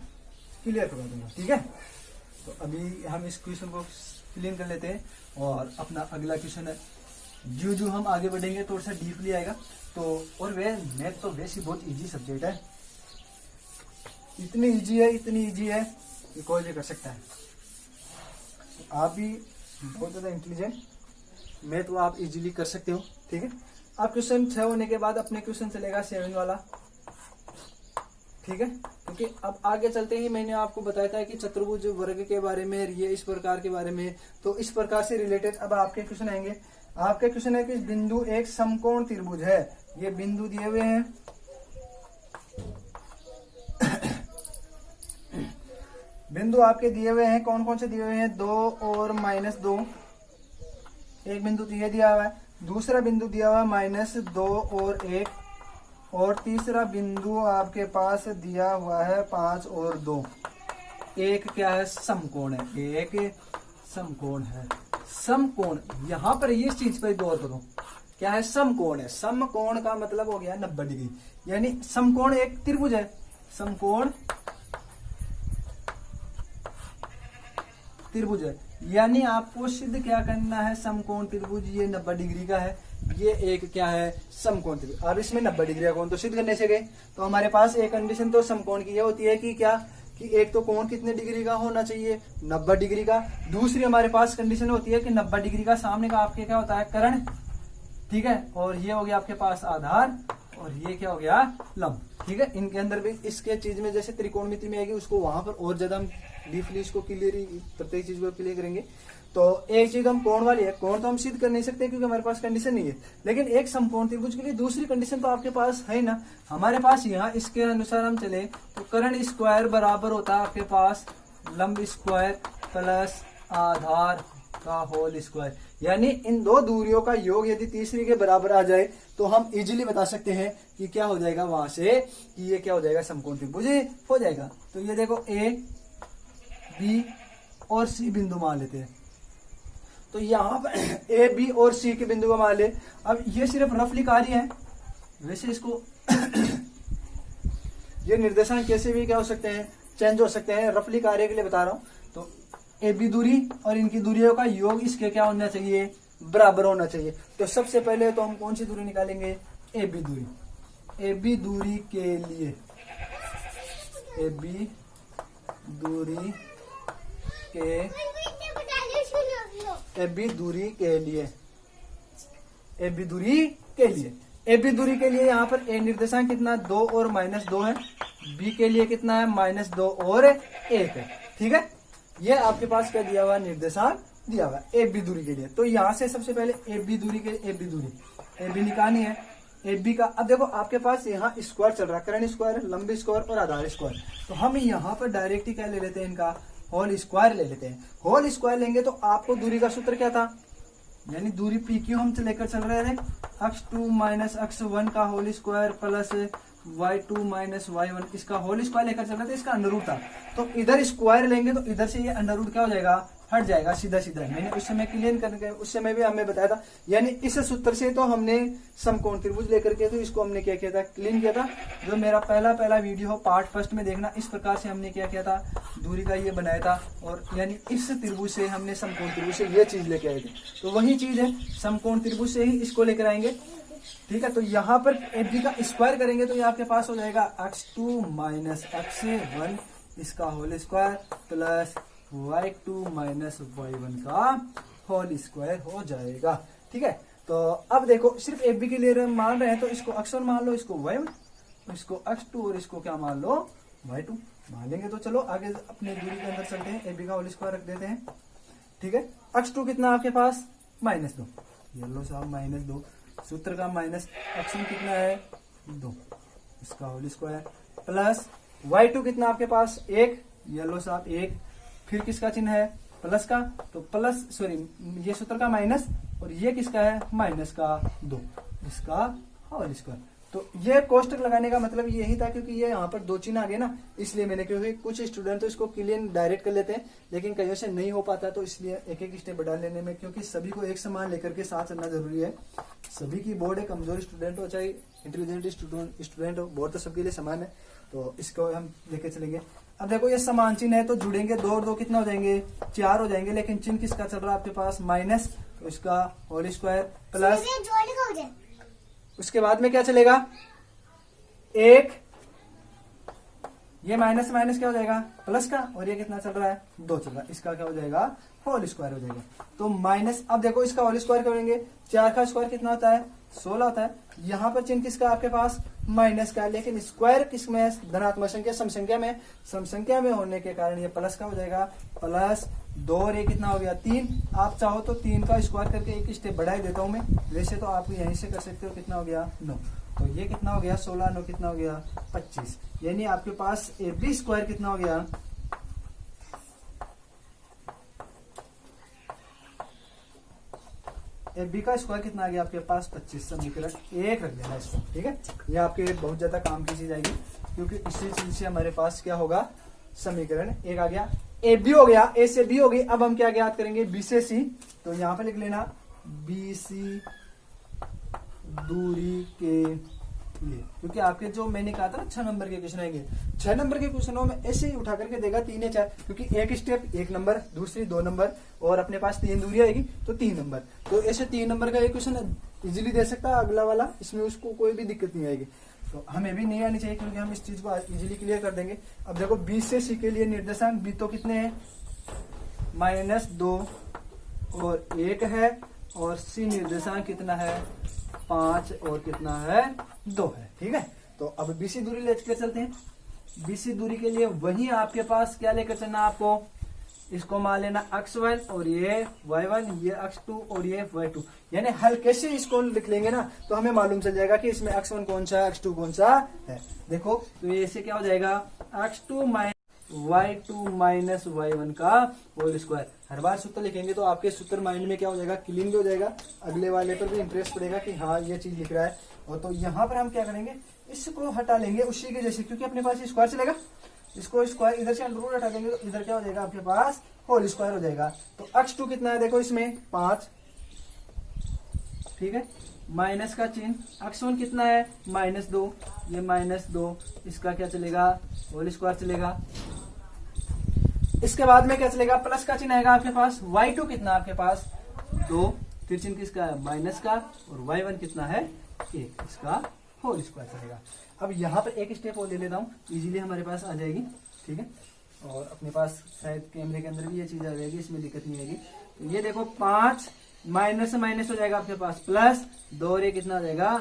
क्लियर करा दूंगा, ठीक है। तो अभी हम इस क्वेश्चन को क्लीन कर लेते हैं, और अपना अगला क्वेश्चन है, जो हम आगे बढ़ेंगे थोड़ा सा डीपली आएगा, तो और वे मैथ तो वैसे बहुत इजी सब्जेक्ट है, इतनी इजी है कि कोई भी कर सकता है, आप भी बहुत ज्यादा इंटेलिजेंट मैथ वो आप इजीली कर सकते हो। ठीक है, अब क्वेश्चन 6 होने के बाद अपने क्वेश्चन चलेगा 7 वाला। ठीक है, क्योंकि अब आगे चलते ही मैंने आपको बताया था कि चतुर्भुज वर्ग के बारे में, ये इस प्रकार के बारे में, तो इस प्रकार से रिलेटेड अब आपके क्वेश्चन आएंगे। आपके क्वेश्चन है कि बिंदु एक समकोण त्रिभुज है, ये बिंदु दिए हुए हैं बिंदु आपके दिए हुए हैं, कौन कौन से दिए हुए हैं, 2 और -2। एक बिंदु तो ये दिया हुआ है, दूसरा बिंदु दिया हुआ है -2 और 1, और तीसरा बिंदु आपके पास दिया हुआ है 5 और 2। एक क्या है, समकोण है, एक समकोण है। समकोण, यहां पर इस चीज पर गौर करो, क्या है, समकोण है। समकोण का मतलब हो गया 90 डिग्री, यानी समकोण एक त्रिभुज है, समकोण त्रिभुज है, यानी आपको सिद्ध क्या करना है, समकोण त्रिभुज ये 90 डिग्री का है, ये एक क्या है, समकोण त्रिभुज। अब इसमें 90 डिग्री का कोण तो सिद्ध करने से गए, तो हमारे पास एक कंडीशन तो समकोण की ये होती है कि क्या, कि एक तो कोण कितने डिग्री का होना चाहिए, 90 डिग्री का। दूसरी हमारे पास कंडीशन होती है कि 90 डिग्री का सामने का आपके क्या होता है, कर्ण। ठीक है, और ये हो गया आपके पास आधार, और ये क्या हो गया, लंब। ठीक है, इनके अंदर भी इसके चीज में जैसे त्रिकोणमिति में आएगी, उसको वहां पर और ज्यादा हम डीपली इसको क्लियर, प्रत्येक चीज को क्लियर करेंगे। तो एक चीज हम कोण वाली है, कोण तो हम सिद्ध कर नहीं सकते क्योंकि हमारे पास कंडीशन नहीं है, लेकिन एक समकोण त्रिभुज के लिए दूसरी कंडीशन तो आपके पास है ना। हमारे पास यहाँ इसके अनुसार हम चले तो कर्ण स्क्वायर बराबर होता है आपके पास लंब स्क्वायर प्लस आधार का होल स्क्वायर, यानी इन दो दूरियों का योग यदि तीसरी के बराबर आ जाए तो हम इजीली बता सकते हैं कि क्या हो जाएगा वहां से, कि ये क्या हो जाएगा, समकोण त्रिभुज हो जाएगा। तो ये देखो ए बी और सी बिंदु मान लेते हैं, तो यहाँ पर ए बी और सी के बिंदु को मान ले। अब ये सिर्फ रफली कार्य है, वैसे इसको ये निर्देशांक कैसे भी क्या हो सकते हैं, चेंज हो सकते हैं, रफली कार्य के लिए बता रहा हूं। तो ए बी दूरी और इनकी दूरियों का योग इसके क्या होना चाहिए, बराबर होना चाहिए। तो सबसे पहले तो हम कौन सी दूरी निकालेंगे, ए बी दूरी। ए बी दूरी के लिए, ए बी दूरी के, ए बी दूरी के लिए, ए बी दूरी के लिए, ए बी दूरी के लिए यहाँ पर ए निर्देशांक कितना, 2 और -2 है, बी के लिए कितना है, -2 और 1 है। ठीक है, ये आपके पास क्या दिया हुआ, निर्देशांक दिया हुआ ए बी दूरी के लिए। तो यहाँ से सबसे पहले ए बी दूरी के, ए बी दूरी, ए बी निकालनी है, ए बी का। अब देखो आपके पास यहाँ स्क्वायर चल रहा है, कर्ण स्क्वायर, लंब स्क्वायर और आधार स्क्वायर, तो हम यहाँ पर डायरेक्ट ही क्या ले लेते हैं, इनका होल स्क्वायर ले लेते हैं। होल स्क्वायर लेंगे तो आपको दूरी का सूत्र क्या था, यानी दूरी पी क्यू हम लेकर चल रहे थे, x2 - x1 का whole square plus y2 - y1 इसका होल स्क्वायर लेकर चल रहे थे, इसका अंडर रूट था। तो इधर स्क्वायर लेंगे तो इधर से ये अंडर रूट क्या हो जाएगा, हट जाएगा सीधा सीधा। मैंने उस समय क्लियर करके उस समय भी हमें बताया था, यानी इस सूत्र से तो हमने समकोण त्रिभुज लेकर के तो इसको हमने क्या किया था, क्लीन किया था। जो मेरा पहला वीडियो हो पार्ट फर्स्ट में देखना, इस प्रकार से हमने क्या किया था, दूरी का ये बनाया था, और यानी इस त्रिभुज से हमने समकोण त्रिभुज से ये चीज लेके आए थे। तो वही चीज है, समकोण त्रिभुज से ही इसको लेकर आएंगे। ठीक है, तो यहाँ पर ए बी का स्क्वायर करेंगे तो ये आपके पास हो जाएगा x2 - x1 इसका whole square plus y2 - y1 का होल स्क्वायर हो जाएगा। ठीक है, तो अब देखो सिर्फ ए बी के लिए मान रहे हैं तो इसको x1 मान लो, इसको y1, इसको x2 और इसको क्या मान लो, y2 मान लेंगे। तो चलो आगे अपने दूरी के अंदर चलते हैं, ए बी का होल स्क्वायर रख देते हैं। ठीक है, x2 कितना आपके पास, -2, ये लो साहब -2, सूत्र का माइनस x1 कितना है, 2 इसका होल स्क्वायर प्लस y2 कितना आपके पास 1, ये लो साहब 1, फिर किसका चिन्ह है, प्लस का, तो प्लस सॉरी ये सूत्र का माइनस, और ये किसका है, माइनस का 2 इसका होल स्क्वायर। तो ये कोष्टक लगाने का मतलब यही था, क्योंकि ये यहाँ पर 2 चिन्ह आ गए ना, इसलिए मैंने, क्योंकि कुछ स्टूडेंट तो इसको क्लियर डायरेक्ट कर लेते हैं लेकिन कईयों से नहीं हो पाता, तो इसलिए एक एक स्टेप बढ़ा लेने में, क्योंकि सभी को एक समान लेकर के साथ चलना जरूरी है। सभी की बोर्ड है, कमजोर स्टूडेंट हो चाहे इंटेलिजेंट स्टूडेंट हो, बोर्ड तो सबके लिए समान है, तो इसको हम लेके चलेंगे। अब देखो ये समान चिन्ह है तो जुड़ेंगे, 2 और 2 कितना हो जाएंगे, 4 हो जाएंगे, लेकिन चिन्ह किसका चल रहा है आपके पास, माइनस, तो इसका होल स्क्वायर प्लस, उसके बाद में क्या चलेगा, 1, ये माइनस माइनस क्या हो जाएगा प्लस का, और ये कितना चल रहा है 2 चल रहा है, इसका क्या हो जाएगा होल स्क्वायर हो जाएगा। तो माइनस, अब देखो इसका होल स्क्वायर करेंगे, 4 का स्क्वायर कितना होता है 16 होता है। यहाँ पर चिन्ह किसका आपके पास माइनस का, लेकिन स्क्वायर किसमें धनात्मक संख्या सम संख्या में होने के कारण ये प्लस का हो जाएगा, प्लस 2 और ये कितना हो गया 3। आप चाहो तो 3 का स्क्वायर करके एक स्टेप बढ़ा ही देता हूं मैं, वैसे तो आप यहीं से कर सकते हो। कितना हो गया 9, तो ये कितना हो गया 16 9 कितना हो गया 25, यानी आपके पास AB स्क्वायर कितना हो गया AB का स्क्वायर कितना आ गया आपके पास 25। समीकरण 1 रख देना इसको, ठीक है। ये आपके बहुत ज्यादा काम की चीज आएगी, क्योंकि इसी चीज से हमारे पास क्या होगा समीकरण 1 आ गया। AB हो गया, A से B हो गई। अब हम क्या ज्ञात करेंगे B से C, तो यहां पे लिख लेना BC दूरी के लिए, क्योंकि आपके जो मैंने कहा था ना 6 नंबर के क्वेश्चन आएंगे, 6 नंबर के क्वेश्चनों में ऐसे ही उठा करके देगा 3 या 4, क्योंकि एक स्टेप 1 नंबर, दूसरी 2 नंबर, और अपने पास 3 दूरी आएगी तो 3 नंबर। तो ऐसे 3 नंबर का एक क्वेश्चन इजीली दे सकता है अगला वाला, इसमें उसको कोई भी दिक्कत नहीं आएगी। तो हमें भी नहीं आनी चाहिए, क्योंकि हम इस चीज को इजीली क्लियर कर देंगे। अब देखो B से C के लिए निर्देशांक B तो कितने हैं -2 और 1 है, और C निर्देशांक कितना है 5 और कितना है 2 है, ठीक है। तो अब BC दूरी लेकर चलते हैं। BC दूरी के लिए वही आपके पास क्या लेकर चलना आपको, इसको मान लेना x1 और ये y1, ये x2 और ये y2, यानी हल्के से इसको लिख लेंगे ना तो हमें मालूम चल जाएगा कि इसमें x1 कौन सा है x2 कौन सा है। देखो तो ये ऐसे क्या हो जाएगा x2 y2 माइनस y1 का होल स्क्वायर। हर बार सूत्र लिखेंगे तो आपके सूत्र माइंड में क्या हो जाएगा क्लीन भी हो जाएगा, अगले वाले पर भी इंप्रेस पड़ेगा कि हाँ ये चीज लिख रहा है। और तो यहाँ पर हम क्या करेंगे, इसको हटा लेंगे उसी के जैसे, क्योंकि अपने पास स्क्वायर चलेगा, इसको स्क्वायर इधर से अंडर रूट हटा देंगे तो इधर क्या हो जाएगा आपके पास होल स्क्वायर हो जाएगा। तो x2 कितना है देखो इसमें 5, ठीक है, माइनस का चिन्ह, x1 कितना है -2, ये -2, इसका क्या चलेगा होल स्क्वायर चलेगा। इसके बाद में क्या चलेगा प्लस का चिन्ह आएगा आपके पास, y2 कितना आपके पास 2, फिर चिन्ह किसका है माइनस का, और y1 कितना है 1, इसका होल स्क्वायर चलेगा। अब यहाँ पर एक स्टेप और ले लेता हूँ, इजीली हमारे पास आ जाएगी, ठीक है। और अपने पास शायद कैमरे के अंदर भी ये चीज आ जाएगी, इसमें दिक्कत नहीं आएगी। तो ये देखो 5 माइनस से माइनस हो जाएगा आपके पास प्लस 2, और ये कितना हो जाएगा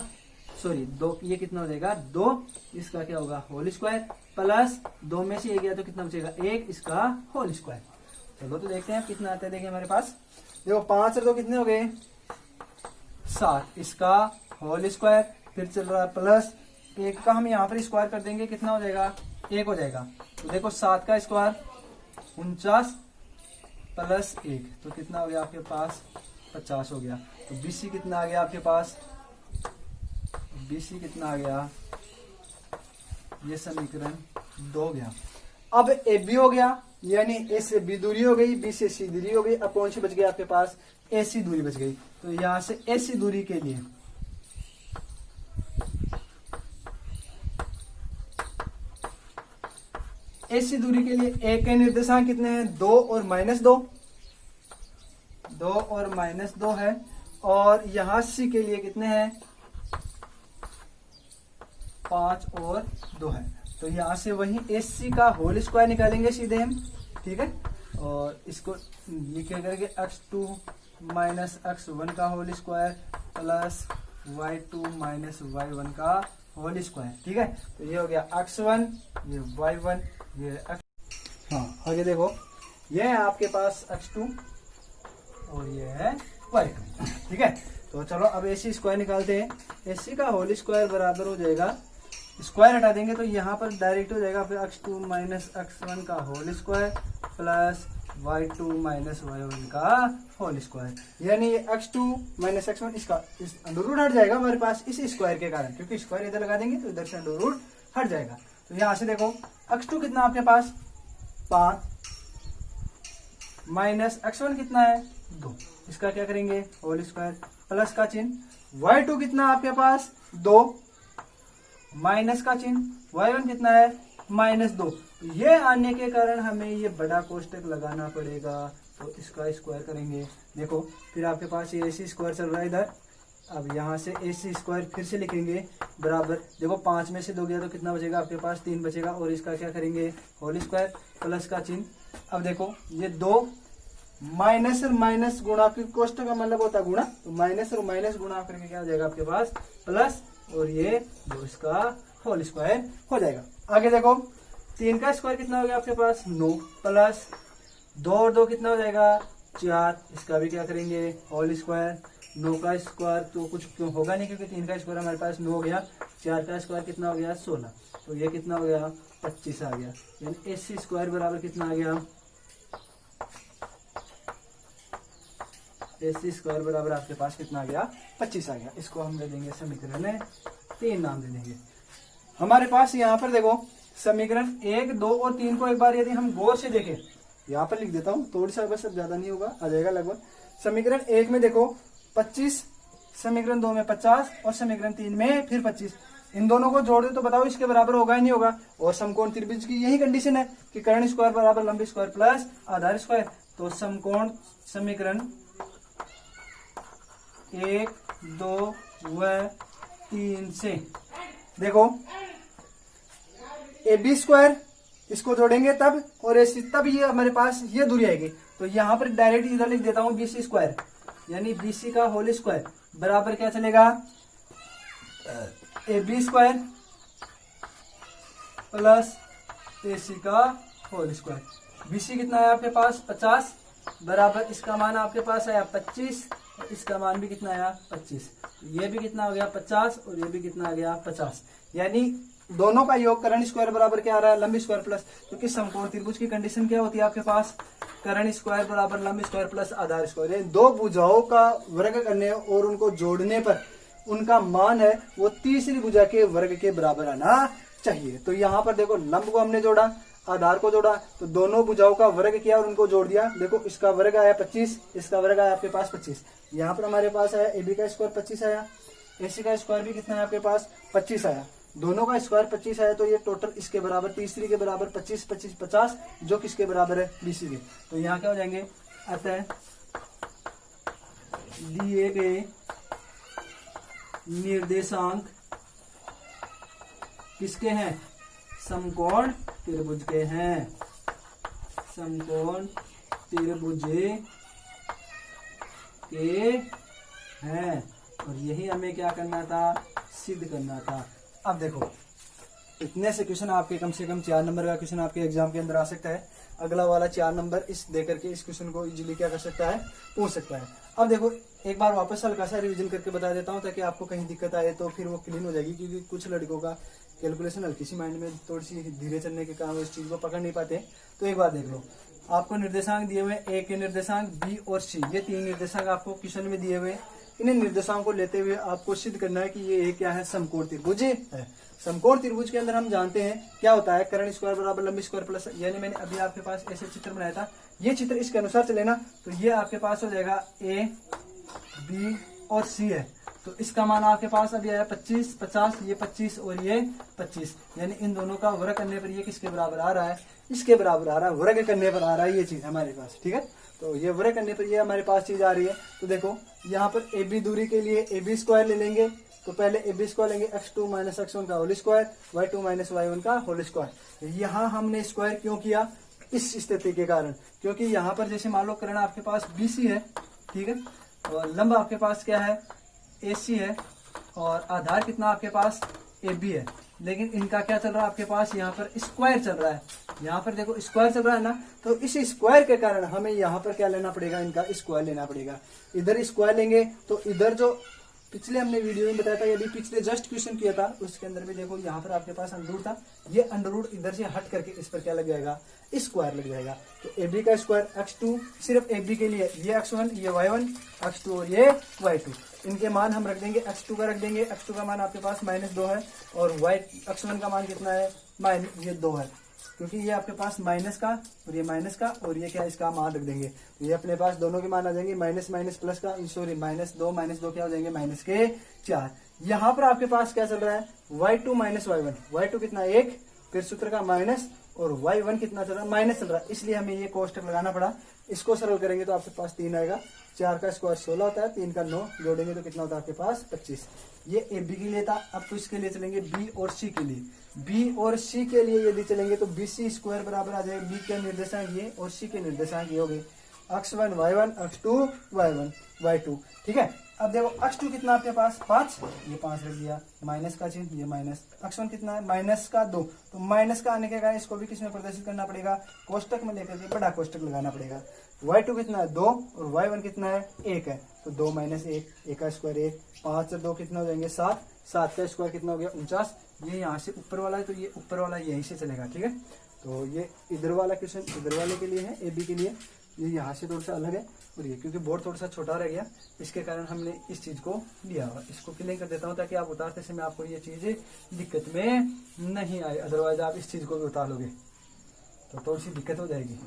सॉरी 2, ये कितना हो जाएगा 2, इसका क्या होगा होल स्क्वायर, प्लस 2 में से 1 गया तो कितना बचेगा 1, इसका होल स्क्वायर। चलो तो देखते हैं कितना आता है। देखिए हमारे पास देखो 5 और 2 कितने हो गए 7, इसका होल स्क्वायर, फिर चल रहा है प्लस 1 का हम यहाँ पर स्क्वायर कर देंगे, कितना हो जाएगा 1 हो जाएगा। तो देखो 7 का स्क्वायर 49 प्लस 1, तो कितना हो गया आपके पास 50 हो गया। तो BC कितना आ गया आपके पास, BC कितना आ गया, ये समीकरण 2 हो गया। अब AB हो गया, यानी A से B दूरी हो गई, B से C दूरी हो गई। अब कौन सी बच गई आपके पास AC दूरी बच गई। तो यहां से AC दूरी के लिए AC दूरी के लिए A के निर्देशांक कितने हैं 2 और -2, 2 और -2 है, और यहां C के लिए कितने हैं 5 और 2 है। तो यहां से वही AC का होल स्क्वायर निकालेंगे सीधे हम, ठीक है। और इसको लिखे करके x2 माइनस x1 का whole square plus y2 minus y1 का होल स्क्वायर, ठीक है। तो ये हो गया x1, ये y1, ये x। हाँ आगे देखो, ये है आपके पास x2 और ये है y2, ठीक है। तो चलो अब AC स्क्वायर निकालते हैं। AC का होल स्क्वायर बराबर हो जाएगा, स्क्वायर हटा देंगे तो यहाँ पर डायरेक्ट हो जाएगा फिर x2 माइनस x1 का whole square plus y2 minus y1 का होल स्क्वायर, यानी ये x2 माइनस x1 इसका इस अंडर रूट हट जाएगा हमारे पास इस स्क्वायर के कारण, क्योंकि स्क्वायर इधर लगा देंगे तो इधर से अंडर रूट हट जाएगा। तो यहाँ से देखो x2 कितना आपके पास 5 माइनस x1 कितना है 2, इसका क्या करेंगे होल स्क्वायर प्लस का चिन्ह, y2 कितना आपके पास 2 माइनस का चिन्ह, y1 कितना है -2। ये आने के कारण हमें ये बड़ा कोष्टक लगाना पड़ेगा, तो इसका स्क्वायर करेंगे। देखो फिर आपके पास ये AC स्क्वायर चल रहा है इधर, अब यहाँ से AC स्क्वायर फिर से लिखेंगे बराबर, देखो 5 में से 2 गया तो कितना बचेगा आपके पास, 3 बचेगा, और इसका क्या करेंगे होल स्क्वायर प्लस का चिन्ह। अब देखो ये 2 माइनस और माइनस गुणा, कोष्टक का मतलब होता है गुणा, तो माइनस और माइनस गुणा करके क्या हो जाएगा आपके पास प्लस, और ये 2 इसका होल स्क्वायर हो जाएगा। आगे देखो 3 का स्क्वायर कितना हो गया आपके पास 9 प्लस 2 और 2 कितना हो जाएगा 4, इसका भी क्या करेंगे होल स्क्वायर। 9 का स्क्वायर तो कुछ क्यों होगा नहीं, क्योंकि 3 का स्क्वायर हमारे पास 9 हो गया, 4 का स्क्वायर कितना हो गया 16, तो ये कितना हो गया 25 आ गया। यानी AC स्क्वायर बराबर कितना आ गया, AC स्क्वायर बराबर आपके पास कितना आ गया 25 आ गया। इसको हम दे देंगे समीकरण 3 नाम दे देंगे। हमारे पास यहाँ पर देखो समीकरण 1, 2 और 3 को एक बार यदि हम गौर से देखें, यहाँ पर लिख देता हूँ थोड़ी सा, बस ज्यादा नहीं होगा, आ जाएगा लगभग। समीकरण 1 में देखो 25, समीकरण 2 में 50 और समीकरण 3 में फिर 25। इन दोनों को जोड़ दे तो बताओ इसके बराबर होगा ही नहीं होगा। और समकोण त्रिभुज की यही कंडीशन है कि कर्ण स्क्वायर बराबर लंब स्क्वायर प्लस आधार स्क्वायर। तो समकोण समीकरण 1, 2 व 3 से देखो AB स्क्वायर इसको जोड़ेंगे तब, और AC तब ये हमारे पास ये दूरी आएगी। तो यहाँ पर डायरेक्ट इधर लिख देता हूँ BC स्क्वायर, यानी BC का होल स्क्वायर बराबर क्या चलेगा AB स्क्वायर प्लस AC का होल स्क्वायर। BC कितना है आपके पास 50 बराबर, इसका मान आपके पास आया 25 और इसका मान भी कितना आया 25। ये भी कितना हो गया 50 और ये भी कितना आ गया 50। यानी दोनों का योग कर्ण स्क्वायर बराबर क्या आ रहा है लंब स्क्वायर प्लस, क्योंकि समकोण त्रिभुज की कंडीशन क्या होती है आपके पास कर्ण स्क्वायर बराबर लंब स्क्वायर प्लस आधार स्क्वायर। दो भुजाओं का वर्ग करने और उनको जोड़ने पर उनका मान है वो तीसरी भुजा के वर्ग के बराबर आना चाहिए। तो यहाँ पर देखो लंब को हमने जोड़ा, आधार को जोड़ा, तो दोनों भुजाओं का वर्ग किया और उनको जोड़ दिया। देखो इसका वर्ग आया 25, इसका वर्ग आया आपके पास 25। यहाँ पर हमारे पास आया AB का स्क्वायर 25 आया, AC का स्क्वायर भी कितना है आपके पास 25 आया, दोनों का स्क्वायर 25 आया। तो ये टोटल इसके बराबर तीसरी के बराबर 25, 25, 50, जो किसके बराबर है BC के। तो यहाँ क्या हो जाएंगे, अतः दिए गए निर्देशांक किसके हैं, समकोण त्रिभुज के हैं, समकोण त्रिभुज के हैं। और यही हमें क्या करना था, सिद्ध करना था। अब देखो इतने से क्वेश्चन आपके कम से कम 4 नंबर का क्वेश्चन आपके एग्जाम के अंदर आ सकता है। अगला वाला 4 नंबर इस देकर के इस क्वेश्चन को इजीली क्या कर सकता है, पूछ सकता है। अब देखो एक बार वापस हल्का सा रिवीजन करके बता देता हूँ ताकि आपको कहीं दिक्कत आए तो फिर वो क्लीन हो जाएगी, क्योंकि कुछ लड़कों का कैलकुलेशन हल्की सी माइंड में थोड़ी सी धीरे चलने के कारण इस चीज को पकड़ नहीं पाते। तो एक बार देख लो, आपको निर्देशांक दिए हुए A के निर्देशांक, B और C, ये 3 निर्देशांक आपको क्वेश्चन में दिए हुए। इन्हें निर्देशांक को लेते हुए आपको सिद्ध करना है कि ये क्या है, समकोण त्रिभुज है। समकोण त्रिभुज के अंदर हम जानते हैं क्या होता है, कर्ण स्क्वायर बराबर लंब स्क्वायर प्लस, यानी मैंने अभी आपके पास ऐसे चित्र बनाया था, ये चित्र इसके अनुसार चले ना, तो ये आपके पास हो जाएगा A, B और C है। तो इसका मान आपके पास अभी आया 25, 50, ये 25 और ये 25, यानी इन दोनों का वर्ग करने पर ये किसके बराबर आ रहा है, इसके बराबर आ रहा है, वर्ग करने पर आ रहा है ये चीज हमारे पास, ठीक है। तो ये वर्ग करने पर ये हमारे पास चीज आ रही है। तो देखो यहाँ पर AB दूरी के लिए AB स्क्वायर ले लेंगे, तो पहले AB स्क्वायर लेंगे x2 माइनस x1 का whole square, y2 minus y1 का होल स्क्वायर। यहाँ हमने स्क्वायर क्यों किया, इस स्थिति के कारण, क्योंकि यहाँ पर जैसे मान लो कर्ण आपके पास BC है, ठीक है, और लंब आपके पास क्या है AC है, और आधार कितना आपके पास AB है, लेकिन इनका क्या चल रहा है आपके पास, यहाँ पर स्क्वायर चल रहा है। यहाँ पर देखो स्क्वायर चल रहा है ना, तो इस स्क्वायर के कारण हमें यहाँ पर क्या लेना पड़ेगा, इनका स्क्वायर लेना पड़ेगा। इधर स्क्वायर लेंगे तो इधर जो पिछले हमने वीडियो में बताया था, यदि पिछले जस्ट क्वेश्चन किया था उसके अंदर भी देखो यहाँ पर आपके पास अंडर रूट था, ये अंडर रूट इधर से हट करके इस पर क्या लग जाएगा, स्क्वायर लग जाएगा। तो AB का स्क्वायर x2, सिर्फ AB के लिए ये x1, ये y1, x2 और ये y2, इनके मान हम रख देंगे, x2 का रख देंगे, x2 का मान आपके पास -2 है, और x1 का मान कितना है, ये 2 है, क्योंकि ये आपके पास माइनस का और ये माइनस का, और ये क्या इसका मान रख देंगे, तो ये अपने पास दोनों के मान आ जाएंगे, माइनस माइनस प्लस का, सॉरी -2 क्या हो जाएंगे, -4। यहाँ पर आपके पास क्या चल रहा है, y2 माइनस y1, y2 कितना 1 फिर सूत्र का माइनस, और y1 कितना चल रहा है, माइनस चल रहा है, इसलिए हमें ये कोष्टक लगाना पड़ा। इसको सरल करेंगे तो आपके पास 3 आएगा, 4 का स्क्वायर 16 होता है, 3 का 9 जोड़ेंगे तो कितना होता है आपके पास 25। ये ए बी के लिए था। अब तो इसके लिए चलेंगे बी और सी के लिए। बी और सी के लिए यदि चलेंगे तो बी सी स्क्वायर बराबर आ जाएगा, बी के निर्देशांक ये और सी के निर्देशांक ये हो गए, x1 y1 x2 y1 y2। ठीक है, अब देखो x2 कितना आपके पास 5, ये 5 रख दिया, माइनस का चिन्ह, ये माइनस। x1 कितना है, माइनस का 2, तो माइनस का आने के कारण इसको भी किसमें प्रदर्शित करना पड़ेगा, कोष्टक में लेकर के बड़ा कोष्टक लगाना पड़ेगा। y2 कितना है 2 और y1 कितना है 1 है, तो 2 माइनस 1, 1 का स्क्वायर 1, 5 से 2 कितना हो जाएंगे 7, 7 का स्क्वायर कितना हो गया 49। ये यहाँ से ऊपर वाला है तो ये ऊपर वाला यहीं से चलेगा। ठीक है, तो ये इधर वाला क्वेश्चन इधर वाले के लिए है, ए बी के लिए। ये यहाँ से थोड़ा सा अलग है, और ये क्योंकि बोर्ड थोड़ा सा छोटा रह गया इसके कारण हमने इस चीज को लिया हुआ। इसको क्लियर कर देता हूँ ताकि आप उतारते समय आपको ये चीजें दिक्कत में नहीं आए, अदरवाइज आप इस चीज को भी उतार लोगे तो थोड़ी सी दिक्कत हो जाएगी,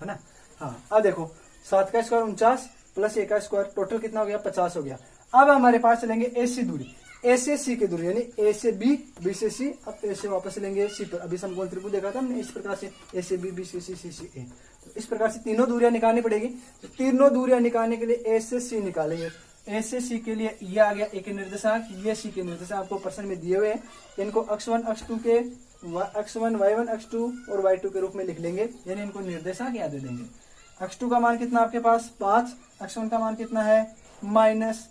है ना। हाँ, अब देखो 7 का स्क्वायर 49 प्लस 1 का स्क्वायर टोटल कितना हो गया 50 हो गया। अब हमारे पास चलेंगे ए सी दूरी, ए से सी की दूरी, यानी ए से बी, बी से सी, अब ए से वापस लेंगे सी पर। अभी समकोण त्रिभुज देखा था हमने, इस प्रकार से ए से बी, बी से सी, सी से ए। तो इस प्रकार से तीनों दूरियां निकालनी पड़ेगी। तो तीनों दूरियां निकालने के लिए ए से सी निकालेंगे। ए से सी के लिए ये आ गया ए के निर्देशांक, ये सी के निर्देशांक आपको प्रश्न में दिए हुए हैं। इनको x1 x2 के x1 y1 x2 और y2 के रूप में लिख लेंगे, यानी इनको निर्देशांक याद दे देंगे। x2 का मान कितना आपके पास 5, x1 का मान कितना है माइनस,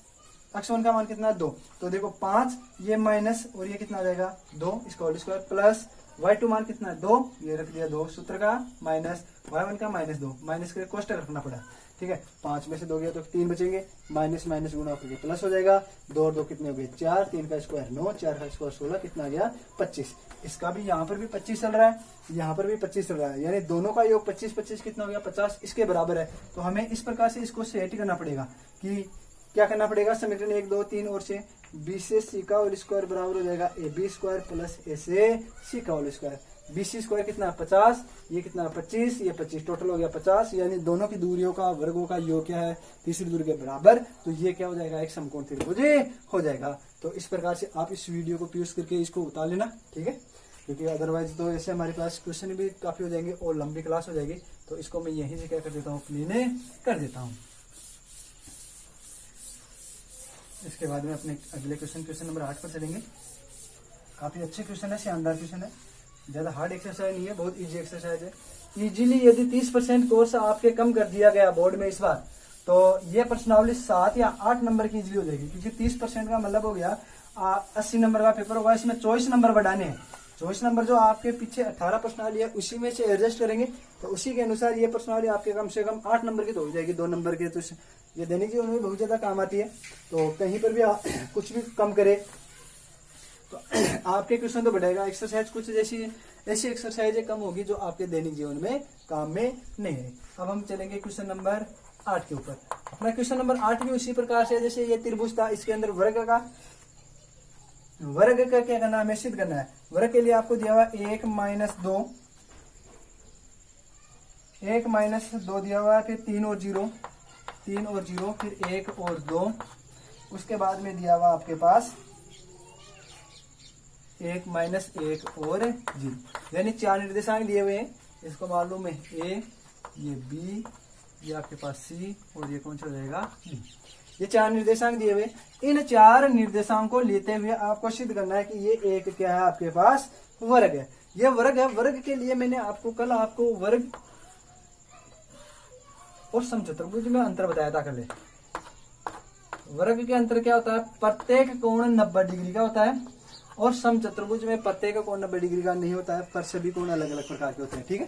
x1 का मान कितना है 2, तो देखो 5, ये माइनस और ये कितना आ जाएगा 2, इसका होल स्क्वायर, प्लस y2 मान कितना है 2, ये रख दिया 2 सूत्र का, माइनस y1 का माइनस 2, माइनस के कोष्टक रखना पड़ा। ठीक है, 5 में से 2 गया तो 3 बचेंगे, माइनस माइनस गुणा करके प्लस हो जाएगा, 2 और 2 कितने हो गए 4, 3 का स्क्वायर 9, 4 का स्क्वायर 16, कितना आ गया 25। इसका भी यहाँ पर भी 25 चल रहा है, यहाँ पर भी 25 चल रहा है, यानी दोनों का योग 25 25 कितना हो गया 50, इसके बराबर है। तो हमें इस प्रकार से इसको सेट करना पड़ेगा कि क्या करना पड़ेगा, समीकरण 1 2 3 और से बी से सी का होल स्क्वायर बराबर हो जाएगा A B square plus A से सी का whole square. B C square कितना 50, ये कितना 25, ये 25, टोटल हो गया 50, यानी दोनों की दूरियों का वर्गों का योग क्या है तीसरी दूरी के बराबर, तो ये क्या हो जाएगा एक समकोण त्रिभुज हो जाएगा। तो इस प्रकार से आप इस वीडियो को पीयूष करके इसको उतार लेना। ठीक है, क्योंकि अदरवाइज तो ऐसे हमारे पास क्वेश्चन भी काफी हो जाएंगे और लंबी क्लास हो जाएगी। तो इसको मैं यहीं से क्या कर देता हूँ, क्लीन कर देता हूँ। इसके बाद में अपने अगले क्वेश्चन नंबर 8 पर चलेंगे। काफी अच्छे क्वेश्चन है, शानदार क्वेश्चन है, ज्यादा हार्ड एक्सरसाइज नहीं है, बहुत इजी एक्सरसाइज है। इजीली यदि 30% कोर्स आपके कम कर दिया गया बोर्ड में इस बार, तो ये प्रश्नावली 7 या 8 नंबर की इजीली हो जाएगी, क्योंकि 30% का मतलब हो गया 80 नंबर का पेपर होगा। इसमें 24 नंबर बढ़ाने हैं, 24 नंबर जो आपके पीछे 18 प्रश्नावली है उसी में से एडजस्ट करेंगे, तो उसी के अनुसार ये प्रश्नावली आपके कम से कम 8 नंबर की तो हो जाएगी, 2 नंबर की। तो ये दैनिक जीवन में बहुत ज्यादा काम आती है, तो कहीं पर भी कुछ भी कम करे तो आपके क्वेश्चन तो बढ़ेगा। एक्सरसाइज कुछ जैसी ऐसी एक्सरसाइज कम होगी जो आपके दैनिक जीवन में काम में नहीं है। अब हम चलेंगे क्वेश्चन नंबर 8 के ऊपर। अपना क्वेश्चन नंबर 8 भी उसी प्रकार से जैसे ये त्रिभुज था, इसके अंदर वर्ग का क्या करना है, हमें सिद्ध करना है। वर्ग के लिए आपको दिया हुआ 1 माइनस 2, 1 माइनस 2 दिया हुआ है, फिर 3 और 0, 3 और 0, फिर 1 और 2, उसके बाद में दिया हुआ आपके पास 1 माइनस 1 और 0, यानी 4 निर्देशांक दिए हुए हैं। इसको मालूम है ए, ये बी, ये आपके पास सी और ये कौन सा हो जाएगा डी। ये 4 निर्देशांक दिए हुए, इन 4 निर्देशांक को लेते हुए आपको सिद्ध करना है कि ये एक क्या है आपके पास वर्ग है। ये वर्ग है। वर्ग के लिए मैंने आपको कल वर्ग और समचतुर्भुज में अंतर बताया था कल। वर्ग के अंतर क्या होता है, प्रत्येक कोण 90 डिग्री का होता है, और समचतुर्भुज में प्रत्येक कोण 90 डिग्री का नहीं होता है, पर सभी कोण अलग अलग प्रकार के होते हैं। ठीक है,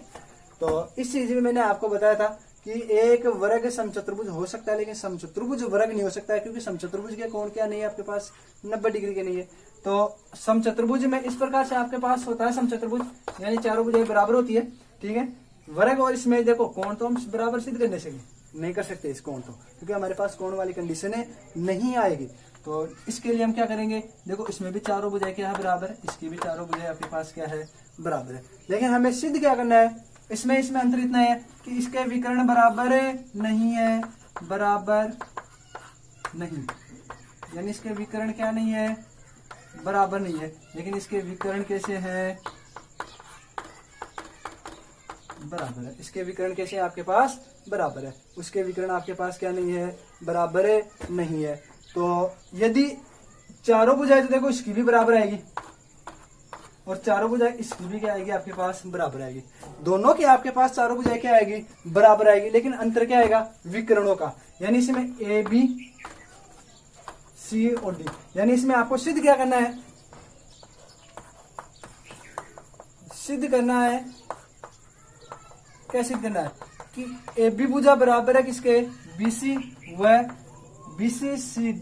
तो इस चीज में मैंने आपको बताया था कि एक वर्ग समचतुर्भुज हो सकता है, लेकिन समचतुर्भुज वर्ग नहीं हो सकता है, क्योंकि समचतुर्भुज के कोण क्या नहीं है आपके पास 90 डिग्री के नहीं है। तो समचतुर्भुज में इस प्रकार से आपके पास होता है समचतुर्भुज, यानी चारों भुजाएं बराबर होती है। ठीक है, वर्ग और इसमें देखो कोण तो हम बराबर सिद्ध करने से नहीं कर सकते इस कोण तो, क्योंकि हमारे पास कोण वाली कंडीशन नहीं आएगी। तो इसके लिए हम क्या करेंगे, देखो इसमें भी चारों भुजाएं क्या है बराबर, इसकी भी चारों भुजाएं आपके पास क्या है बराबर है, लेकिन हमें सिद्ध क्या करना है, इसमें अंतर इतना है कि इसके विकर्ण बराबर नहीं है, बराबर नहीं, यानी इसके विकर्ण क्या नहीं है बराबर नहीं है, लेकिन इसके विकर्ण कैसे है बराबर है। इसके विकर्ण कैसे आपके पास बराबर है, उसके विकर्ण आपके पास क्या नहीं है, बराबर है नहीं है। तो यदि चारों भुजाएं तो देखो इसकी भी बराबर आएगी और चारों भुजाएं इसकी भी क्या आएगी आपके पास बराबर आएगी। दोनों की आपके पास चारों भुजाएं क्या आएगी बराबर आएगी, लेकिन अंतर क्या आएगा विकर्णों का। यानी इसमें ए बी सी और डी, यानी इसमें आपको सिद्ध क्या करना है, सिद्ध करना है, क्या सिद्ध करना है कि ए बी भुजा बराबर है किसके, बीसी व बीसी सी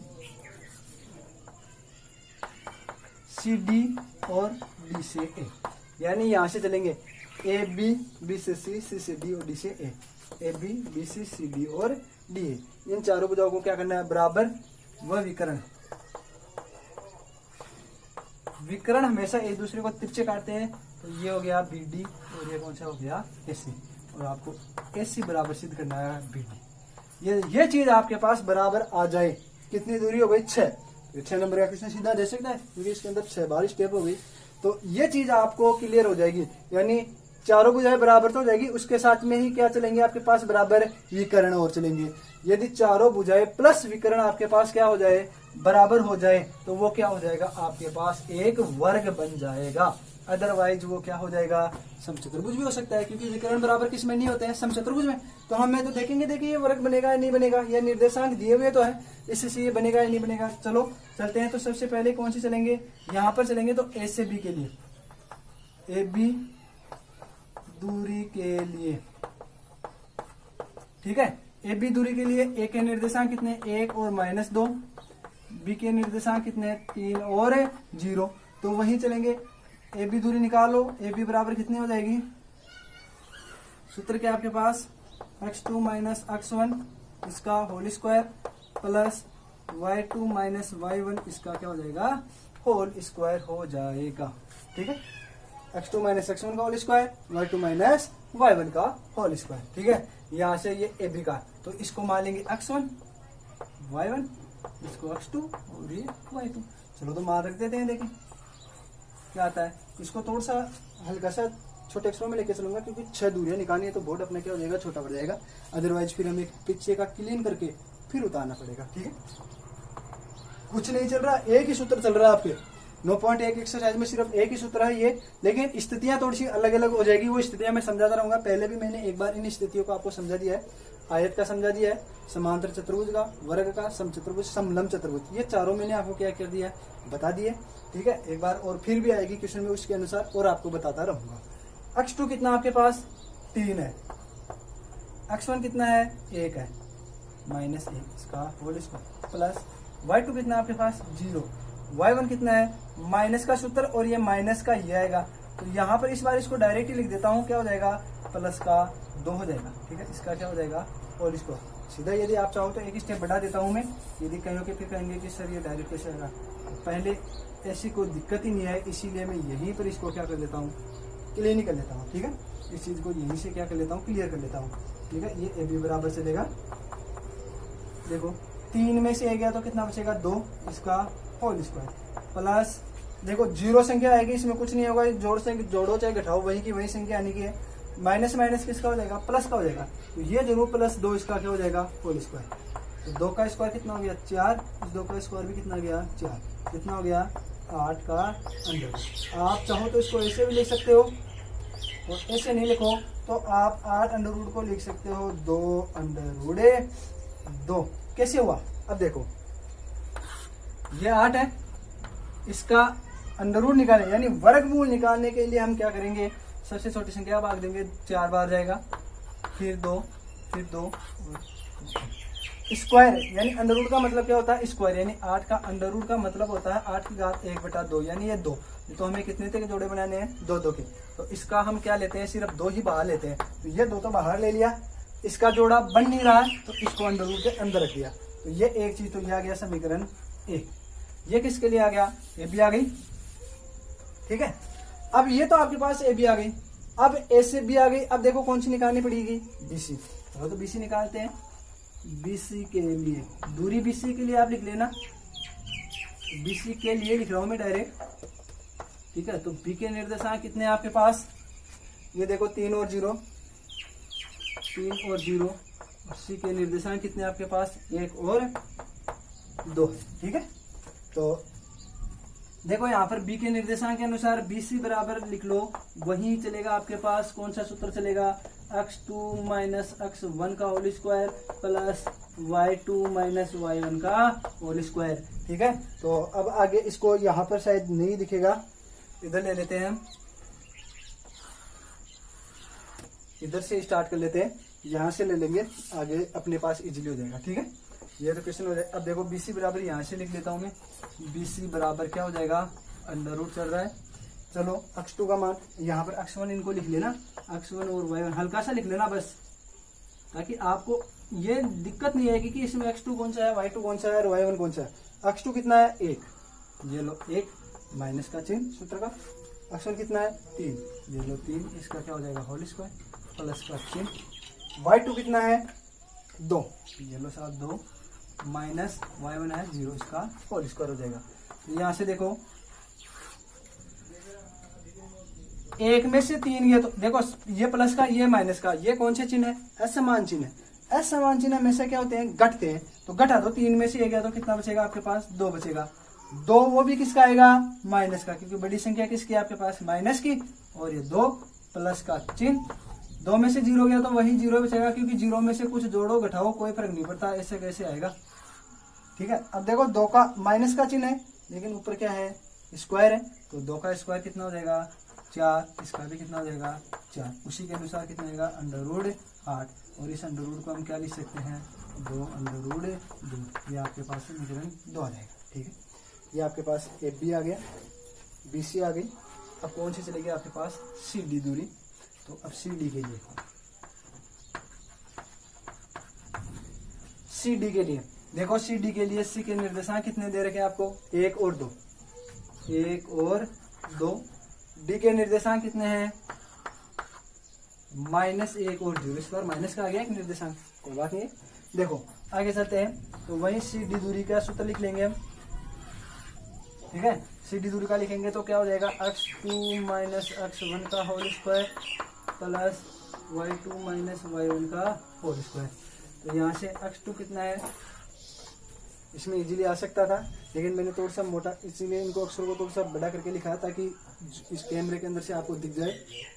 डी और डी से ए। यानी यहां से चलेंगे ए बी बी से सी डी और डी से A B B C D और डी ए। इन चारों भुजाओं को क्या करना है बराबर व विकर्ण। विकर्ण हमेशा एक दूसरे को तिरछे काटते हैं, तो ये हो गया बी डी और ये कौन सा हो गया ए सी, और आपको ए सी बराबर सिद्ध करना है बी डी। ये चीज आपके पास बराबर आ जाए, कितनी दूरी हो गई 6, 6 नंबर का क्वेश्चन सीधा दे सकता है क्योंकि इसके अंदर 6 बार स्टेप हो गई। तो ये चीज आपको क्लियर हो जाएगी, यानी चारों भुजाएं बराबर तो हो जाएगी, उसके साथ में ही क्या चलेंगे आपके पास बराबर विकर्ण और चलेंगे। यदि चारों भुजाएं प्लस विकर्ण आपके पास क्या हो जाए बराबर हो जाए, तो वो क्या हो जाएगा आपके पास एक वर्ग बन जाएगा। अदरवाइज वो क्या हो जाएगा समचतुर्भुज भी हो सकता है, क्योंकि विकर्ण बराबर किस में नहीं होते हैं समचतुर्भुज में। तो हमें तो देखेंगे देखिए ये वर्ग बनेगा या नहीं बनेगा, या निर्देशांक दिए हुए तो है, इससे ये बनेगा या नहीं बनेगा। चलो चलते हैं। तो सबसे पहले कौन सी चलेंगे, यहाँ पर चलेंगे तो ए से बी के लिए, ए बी दूरी के लिए, ठीक है। ए बी दूरी के लिए ए के निर्देशांक कितने 1 और -2, बी के निर्देशांक कितने 3 और 0। तो वहीं चलेंगे, ए बी दूरी निकालो, ए बी बराबर कितनी हो जाएगी, सूत्र क्या आपके पास x2 - x1 इसका whole square plus y2 - y1 इसका क्या हो जाएगा होल स्क्वायर हो जाएगा, ठीक है। x2 - x1 का होल स्क्वायर, y2 - y1 का होल स्क्वायर, ठीक है। यहाँ से ये ए बी का, तो इसको मान लेंगे x1 y1, इसको x2 और ये y2। चलो तो मान रख देते हैं, देखें क्या आता है। इसको थोड़ा सा हल्का सा छोटे अक्षरों में लेके चलूंगा, क्योंकि 6 दूरियां निकालनी है तो बोर्ड अपना क्या हो जाएगा छोटा पड़ जाएगा। अदरवाइज फिर हमें पीछे का क्लीन करके फिर उतारना पड़ेगा, ठीक है। कुछ नहीं चल रहा, एक ही सूत्र चल रहा है आपके 9.1 एक्सरसाइज में, सिर्फ एक ही सूत्र है ये, लेकिन स्थितियां थोड़ी सी अलग अलग हो जाएगी। वो स्थितियां मैं समझाता रहूंगा। पहले भी मैंने एक बार इन स्थितियों को आपको समझा दिया है, आयत का समझा दिया है, समांतर चतुर्भुज का, वर्ग का, समचतुर्भुज, समलंब चतुर्भुज, ये चारों मैंने आपको क्या कर दिया बता दिए, ठीक है। एक बार और फिर भी आएगी क्वेश्चन में, उसके अनुसार और आपको बताता रहूंगा। x2 कितना आपके पास 3 है, x1 कितना है 1 है, -1 इसका होल स्क्वायर प्लस y2 कितना आपके पास 0, y1 कितना है माइनस का सूत्र और ये माइनस का ये आएगा। तो यहाँ पर इस बार इसको डायरेक्ट ही लिख देता हूँ, क्या हो जाएगा प्लस का 2 हो जाएगा, ठीक है। इसका क्या हो जाएगा होल स्क्वायर। सीधा यदि आप चाहो तो एक स्टेप बढ़ा देता हूँ मैं, यदि कहोगे फिर कहेंगे कि सर ये डायरेक्ट कैसे आएगा। पहले ऐसी कोई दिक्कत ही नहीं है, इसीलिए मैं यहीं पर इसको क्या कर देता हूँ क्लियर नहीं कर लेता हूँ, ठीक है। इस चीज को यहीं से क्या कर लेता हूँ क्लियर कर लेता हूँ, ठीक है। ये ए बी बराबर चलेगा, देखो 3 में से 1 गया तो कितना बचेगा 2, इसका होल स्क्वायर प्लस देखो 0 संख्या आएगी, इसमें कुछ नहीं होगा, जोड़ो चाहे घटाओ वही की वही संख्या आने की है। माइनस माइनस किसका हो जाएगा प्लस का हो जाएगा, तो ये जरूर प्लस 2 इसका क्या हो जाएगा होल स्क्वायर। तो 2 का स्क्वायर कितना हो गया 4, इस 2 का स्क्वायर भी कितना गया 4, कितना हो गया 8 का अंडर। आप चाहो तो इसको ऐसे भी लिख सकते हो, और ऐसे नहीं लिखो तो आप 8 अंडर रूट को लिख सकते हो 2 अंडर रूट 2। कैसे हुआ अब देखो, ये 8 है, इसका अंडर रूट निकालें यानी वर्गमूल निकालने के लिए हम क्या करेंगे, सबसे छोटी संख्या भाग देंगे, 4 बार जाएगा, फिर 2 फिर 2 स्क्वायर, यानी अंडर रूट का मतलब क्या होता है स्क्वायर, यानी 8 का अंडर रूट का मतलब होता है 8 की घात 1/2, यानी ये 2। तो हमें कितने के जोड़े बनाने हैं 2 के, तो इसका हम क्या लेते हैं सिर्फ 2 ही बाहर लेते हैं। तो ये 2 तो बाहर ले लिया, इसका जोड़ा बन नहीं रहा तो इसको अंडर रूट के अंदर रख दिया। तो ये एक चीज तो ये आ गया समीकरण 1। ये किसके लिए आ गया ए बी आ गई, ठीक है। अब ये तो आपके पास ए बी आ गई, अब ए से बी आ गई। अब देखो कौन सी निकालनी पड़ेगी बी सी, तो बी सी निकालते हैं। बीसी के लिए दूरी बीसी के लिए आप लिख लेना, बीसी के लिए लिख रहा हूं मैं डायरेक्ट, ठीक है। तो बी के निर्देशांक कितने हैं आपके पास, ये देखो 3 और 0, 3 और 0। सी के निर्देशांक कितने आपके पास, 1 और 2 है। ठीक है, तो देखो यहाँ पर बी के निर्देशांक के अनुसार BC बराबर लिख लो, वही चलेगा आपके पास। कौन सा सूत्र चलेगा, x2 माइनस x1 का whole square plus y2 minus y1 का होल स्क्वायर। ठीक है, तो अब आगे इसको यहाँ पर शायद नहीं दिखेगा, इधर ले लेते हैं, इधर से स्टार्ट कर लेते हैं, यहाँ से ले लेंगे, आगे अपने पास इजीली हो जाएगा। ठीक है, ये तो क्वेश्चन हो जाएगा। अब देखो BC बराबर यहाँ से लिख लेता हूँ मैं, BC बराबर क्या हो जाएगा, अंडर रूट चल रहा है। चलो x2 का मान, यहाँ पर x1 इनको लिख लेना, x1 और y1 हल्का सा लिख लेना बस, ताकि आपको ये दिक्कत नहीं आएगी कि इसमें x2 कौन सा है, y2 कौन सा है और y1 कौन सा है। x2 कितना है, 1, ये लो 1, माइनस का चिन्ह सूत्र का। x1 कितना है, 3, ये लो 3, इसका क्या हो जाएगा, होल स्क्वायर प्लस का चिन्ह। y2 कितना है, 2, ये लो साहब 2, माइनस y1 है 0, इसका होल स्क्वायर हो जाएगा। यहाँ से देखो 1 में से 3 गया, तो देखो ये प्लस का ये माइनस का, ये कौन से चिन्ह है, असमान चिन्ह है। असमान चिन्ह हमेशा क्या होते हैं, घटते हैं, तो घटा दो, 3 में से 1 गया तो कितना बचेगा आपके पास, 2 बचेगा। 2 वो भी किसका आएगा, माइनस का, क्योंकि बड़ी संख्या किसकी है आपके पास, माइनस की, और ये 2 प्लस का चिन्ह। 2 में से 0 गया तो वही 0 बचेगा, क्योंकि 0 में से कुछ जोड़ो घटाओ कोई फर्क नहीं पड़ता, ऐसे कैसे आएगा। ठीक है, अब देखो 2 का माइनस का चिन्ह है, लेकिन ऊपर क्या है, स्क्वायर है, तो 2 का स्क्वायर कितना हो जाएगा, 4, इसका भी कितना हो जाएगा, 4। उसी के अनुसार कितना आएगा, अंडर रूट 8, और इस अंडर रूट को हम क्या लिख सकते हैं, 2 अंडर रूट 2, ये आपके पास समीकरण 2 आ जाएगा। ठीक है, ये आपके पास AB आ गया, BC आ गई। अब कौन सी चलेगी आपके पास, CD दूरी। तो अब CD के लिए, CD के लिए देखो, CD के लिए C के निर्देशांक कितने दे रखे हैं आपको, 1 और 2, 1 और 2। D के निर्देशांक कितने हैं, -1 और 0, इस बार माइनस का आ गया एक निर्देशांक, कोई बात नहीं। देखो आगे चलते हैं, तो वही CD दूरी का सूत्र लिख लेंगे हम। ठीक है, CD दूरी का लिखेंगे तो क्या हो जाएगा, x2 माइनस x1 का whole square plus y2 minus y1 का होल स्क्वायर। तो यहाँ से x2 कितना है, इसमें इजीली आ सकता था, लेकिन मैंने थोड़ा सा मोटा, इसीलिए इनको अक्षरों को थोड़ा सा बड़ा करके लिखा, ताकि इस कैमरे के अंदर से आपको दिख जाए,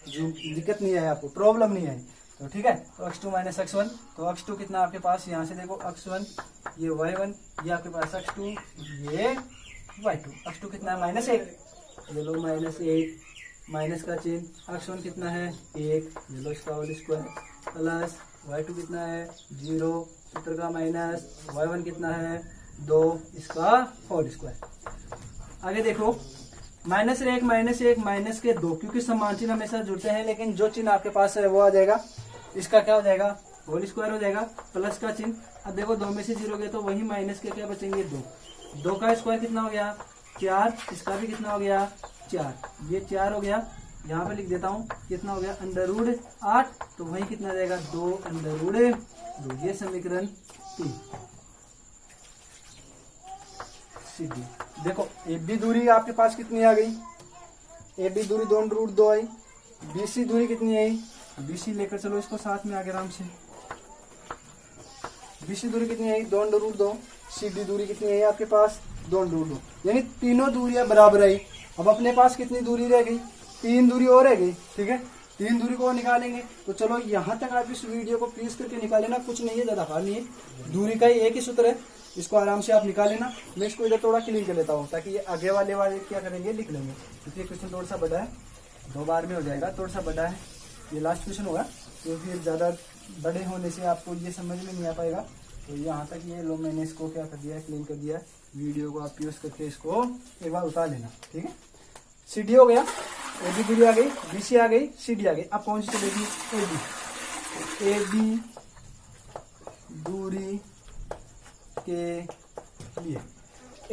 जो दिक्कत नहीं आए, आपको प्रॉब्लम नहीं आए। तो ठीक है, तो x2 माइनस x1, तो x2 कितना आपके पास, यहाँ से देखो x1, ये y1, ये आपके पास x2, ये y2। x2 कितना है, -1, ये लो -1, माइनस का चिन्ह। x1 कितना है, 1, ये लो इसका होल स्क्वायर प्लस y2 कितना है, 0, सूत्र का माइनस, y1 कितना है, 2, इसका होल स्क्वायर। आगे देखो -1 माइनस के 2, क्योंकि समान चिन्ह हमेशा जुड़ते हैं, लेकिन जो चिन्ह आपके पास है वो आ जाएगा, इसका क्या हो जाएगा, होल स्क्वायर हो जाएगा प्लस का चिन्ह। अब देखो 2 में से 0 गया तो वही माइनस के क्या बचेंगे, 2, 2 का स्क्वायर कितना हो गया, 4, इसका भी कितना हो गया, 4, ये 4 हो गया। यहाँ पे लिख देता हूँ कितना हो गया, अंडर रूट 8, तो वही कितना जाएगा, 2 अंडर रूट 2, ये समीकरण 3। CD देखो AB दूरी आपके पास कितनी आ गई, AB दूरी 2 अंडर रूट 2 आई। BC दूरी कितनी आई, BC लेकर चलो इसको साथ में आगे आराम से। BC दूरी कितनी आई, 2 अंडर रूट 2। CD दूरी कितनी आई आपके पास, 2 अंडर रूट 2, यानी तीनों दूरियां बराबर आई। अब अपने पास कितनी दूरी रह गई, 3 दूरी और रह गई। ठीक है, 3 दूरी को निकालेंगे, तो चलो यहाँ तक आप इस वीडियो को प्लीज करके निकाल लेना, कुछ नहीं है, ज्यादा हार्ड नहीं है, दूरी का ही एक ही सूत्र है, इसको आराम से आप निकाल लेना। मैं इसको इधर थोड़ा क्लीन कर लेता हूँ, ताकि ये आगे वाले क्या करेंगे, लिख लेंगे, क्योंकि क्वेश्चन थोड़ा सा बड़ा है, 2 बार में हो जाएगा, थोड़ा सा बड़ा है, ये लास्ट क्वेश्चन होगा, तो फिर ज्यादा बड़े होने से आपको ये समझ में नहीं आ पाएगा। तो यहाँ तक ये लो, मैंने इसको क्या कर दिया, क्लीन कर दिया। वीडियो को आप यूज करके इसको एक बार उतार लेना। ठीक है, CD हो गया, AB दूरी आ गई, BC आ गई, CD आ गई। अब कौन सी चलेगी, AB दूरी के लिए।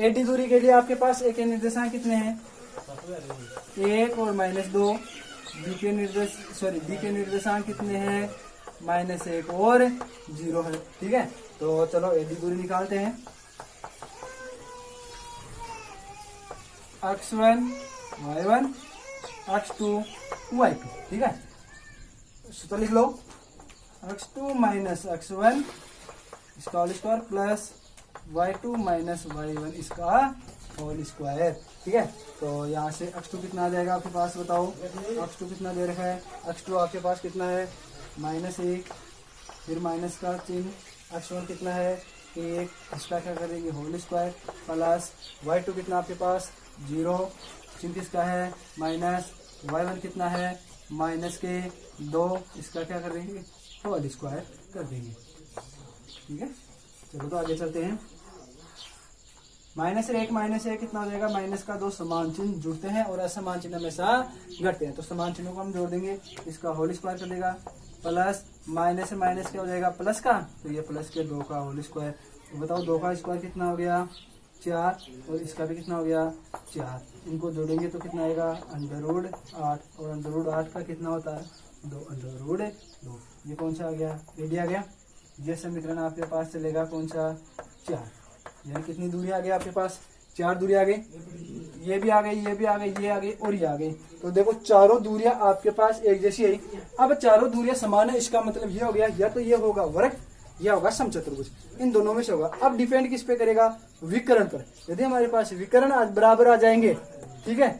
AD दूरी के लिए आपके पास A के निर्देशांक कितने हैं, 1 और -2। B के निर्देशांक कितने हैं, -1 और 0 है। ठीक है, तो चलो AD दूरी निकालते हैं। x1 y1 x2 y2। ठीक है, सूत्र लिख लो, x2 माइनस x1 इसका whole square plus y2 minus y1 इसका होल स्क्वायर। ठीक है, तो यहाँ से x2 कितना आ जाएगा आपके पास, बताओ x2 कितना दे रखा है। x2 आपके पास कितना है, -1, फिर माइनस का चिन्ह, x1 कितना है 1, इसका क्या करेंगे होल स्क्वायर प्लस y2 कितना आपके पास 0, चिन्ह किसका है माइनस, y1 कितना है माइनस के 2, इसका क्या करेंगे होल स्क्वायर कर देंगे। ठीक है, चलो तो आगे चलते हैं। -1 कितना हो जाएगा, माइनस का 2 समान चिन्ह जुड़ते हैं और असमान चिन्ह हमेशा घटते हैं, तो समान चिन्हों को हम जोड़ देंगे, इसका होल स्क्वायर कर देगा प्लस माइनस से माइनस क्या हो जाएगा प्लस का, तो ये प्लस के 2 का होल स्क्वायर। तो बताओ 2 का स्क्वायर कितना हो गया 4 और इसका भी कितना हो गया 4, इनको जोड़ेंगे तो कितना आएगा √8 और √8 का कितना होता है 2 √2, ये कौन सा आ गया एडी आ गया। ये समीकरण आपके पास चलेगा कौन सा 4, यानी कितनी दूरी आ गई आपके पास 4 दूरी आ गई, ये भी आ गई, ये भी आ गई, ये आ गई और ये आ गई। तो देखो चारों दूरियां आपके पास एक जैसी आई। अब चारों दूरियां समान है, इसका मतलब ये हो गया या तो ये होगा वर्ग या होगा समचतुर्भुज, इन दोनों में से होगा। अब डिपेंड किस पे करेगा, विकर्ण पर। यदि हमारे पास विकर्ण बराबर आ जाएंगे, ठीक है,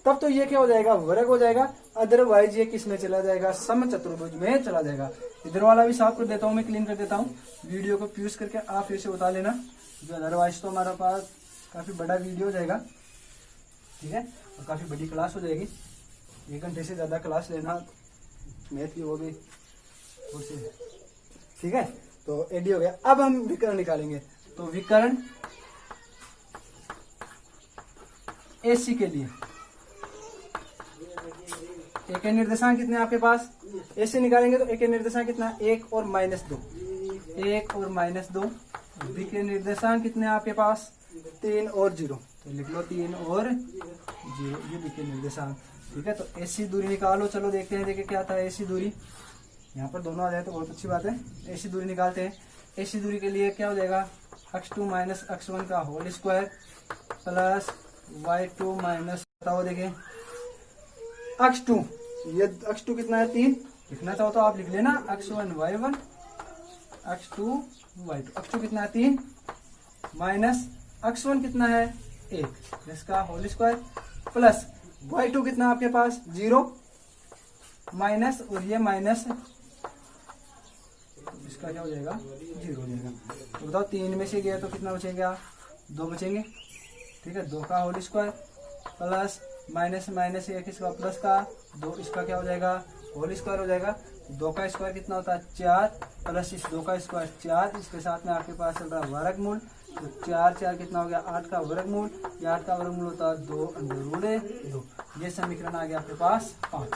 तब तो ये क्या हो जाएगा वर्ग हो जाएगा, अदरवाइज ये किस में चला जाएगा समचतुर्भुज में चला जाएगा। इधर वाला भी साफ कर देता हूँ, मैं क्लीन कर देता हूँ, वीडियो को प्यूज करके आप फिर से बता लेना, जो अदरवाइज तो हमारा पास काफी बड़ा वीडियो हो जाएगा। ठीक है, और काफी बड़ी क्लास हो जाएगी, 1 घंटे से ज्यादा क्लास लेना मैथ की वो भी। ठीक है, तो एडी हो गया। अब हम विकर्ण निकालेंगे, तो विकर्ण एसी के लिए एक निर्देशांक कितने आपके पास, एसी निकालेंगे तो एक निर्देशांक कितना 1 और -2, 1 और -2। बी के निर्देशांक कितने आपके पास 3 और 0, तो लिख लो 3 और 0, ये बी के निर्देशांक। ठीक है, तो एसी दूरी निकालो, चलो देखते हैं, देखिए क्या था एसी दूरी, यहाँ पर दोनों आ जाए तो बहुत अच्छी बात है। एसी दूरी निकालते हैं, एसी दूरी के लिए क्या हो जाएगा x2 माइनस x1 का whole square plus y2 minus, बताओ देखिए x2, ये x2 कितना है 3, लिखना चाहो तो आप लिख लेना x1 y1 x2 y2, x2 कितना है 3 माइनस x1 कितना है 1, इसका होल स्क्वायर प्लस y2 कितना आपके पास 0 माइनस, और ये माइनस, इसका क्या हो जाएगा 0 हो जाएगा। तो बताओ 3 में से गया तो कितना बचेगा 2 बचेंगे। ठीक है, 2 का whole square plus minus minus 1 इसका प्लस का 2, इसका क्या हो जाएगा होल स्क्वायर हो जाएगा। 2 का स्क्वायर कितना होता है 4 प्लस इस 2 का स्क्वायर 4, इसके साथ में आपके पास चल रहा है वर्गमूल, तो 4 कितना हो गया 8 का वर्गमूल, ये 8 का वर्गमूल होता है 2 √2। ये समीकरण आ गया आपके पास 5,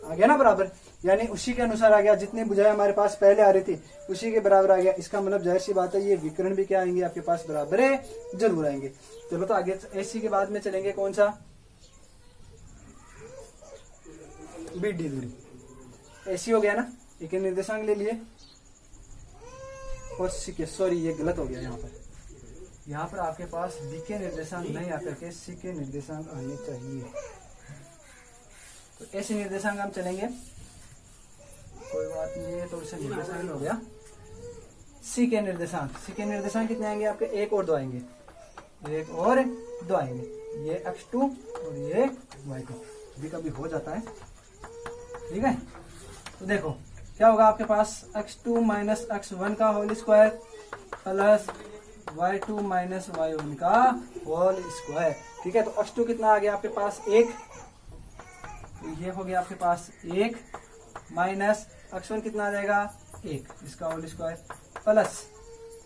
आ गया ना बराबर, यानी उसी के अनुसार आ गया, जितनी बुझाई हमारे पास पहले आ रही थी उसी के बराबर आ गया। इसका मतलब जाहिर सी बात है ये विकर्ण भी क्या आएंगे आपके पास बराबर है जरूर आएंगे। चलो तो आगे एसी के बाद में चलेंगे कौन सा बीडी दूरी, एसी हो गया ना, एक निर्देशांक ले लिए और सी के, सॉरी ये गलत हो गया, यहाँ पर आपके पास बी के निर्देशांक नहीं आकर के सी के निर्देशांक आने चाहिए। तो ऐसे निर्देशांक हम चलेंगे, कोई बात नहीं है, तो इससे निर्देशांक हो गया। सी के निर्देशांक कितने आएंगे आपके 1 और 2 आएंगे, 1 और 2 आएंगे, ये x2 और ये y2, भी कभी हो जाता है। ठीक है, तो देखो क्या होगा आपके पास x2 माइनस x1 का whole square plus y2 minus y1 का होल स्क्वायर। ठीक है, तो x2 कितना आ गया आपके पास 1, तो ये हो गया आपके पास 1 माइनस x1 कितना आ जाएगा 1, इसका होल स्क्वायर प्लस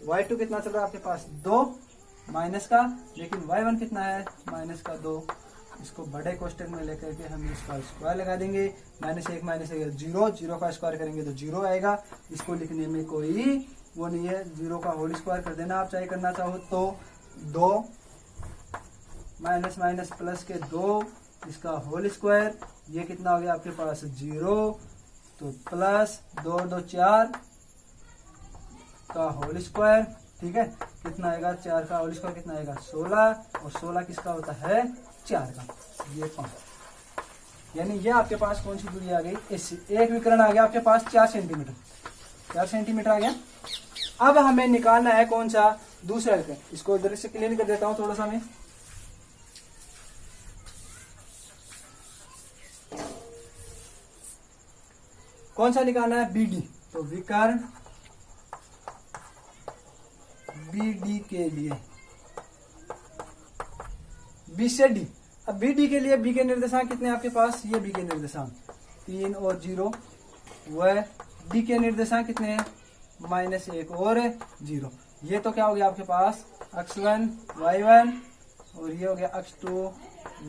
y2 कितना चल रहा है आपके पास 2 माइनस का, लेकिन y1 कितना है माइनस का 2, इसको बड़े कोष्टक में लेकर के हम इसका स्क्वायर लगा देंगे, -1 माइनस 0, 0 का स्क्वायर करेंगे तो 0 आएगा, इसको लिखने में कोई वो नहीं है, 0 का होल स्क्वायर कर देना आप चाहे करना चाहो तो, 2 माइनस माइनस प्लस के 2, इसका होल स्क्वायर, ये कितना हो गया आपके पास 0, तो प्लस 2 और 2 4 का होल स्क्वायर। ठीक है, कितना आएगा 4 का होल स्क्वायर कितना आएगा 16, और 16 किसका होता है 4 का, ये 5, यानी ये आपके पास कौन सी दूरी आ गई एसी, एक विकर्ण आ गया आपके पास 4 सेंटीमीटर। 4 सेंटीमीटर आ गया। अब हमें निकालना है कौन सा, दूसरा विकर्ण। इसको इधर से क्लीन कर देता हूं थोड़ा सा मैं। कौन सा निकालना है, बीडी। तो विकर्ण बीडी के लिए बी से डी। अब बीडी के लिए बी के निर्देशांक कितने हैं आपके पास, ये बी के निर्देशांक 3 और 0, वह डी के निर्देशांक कितने हैं, -1 और 0। ये तो क्या हो गया आपके पास x1 y1 और ये हो गया x2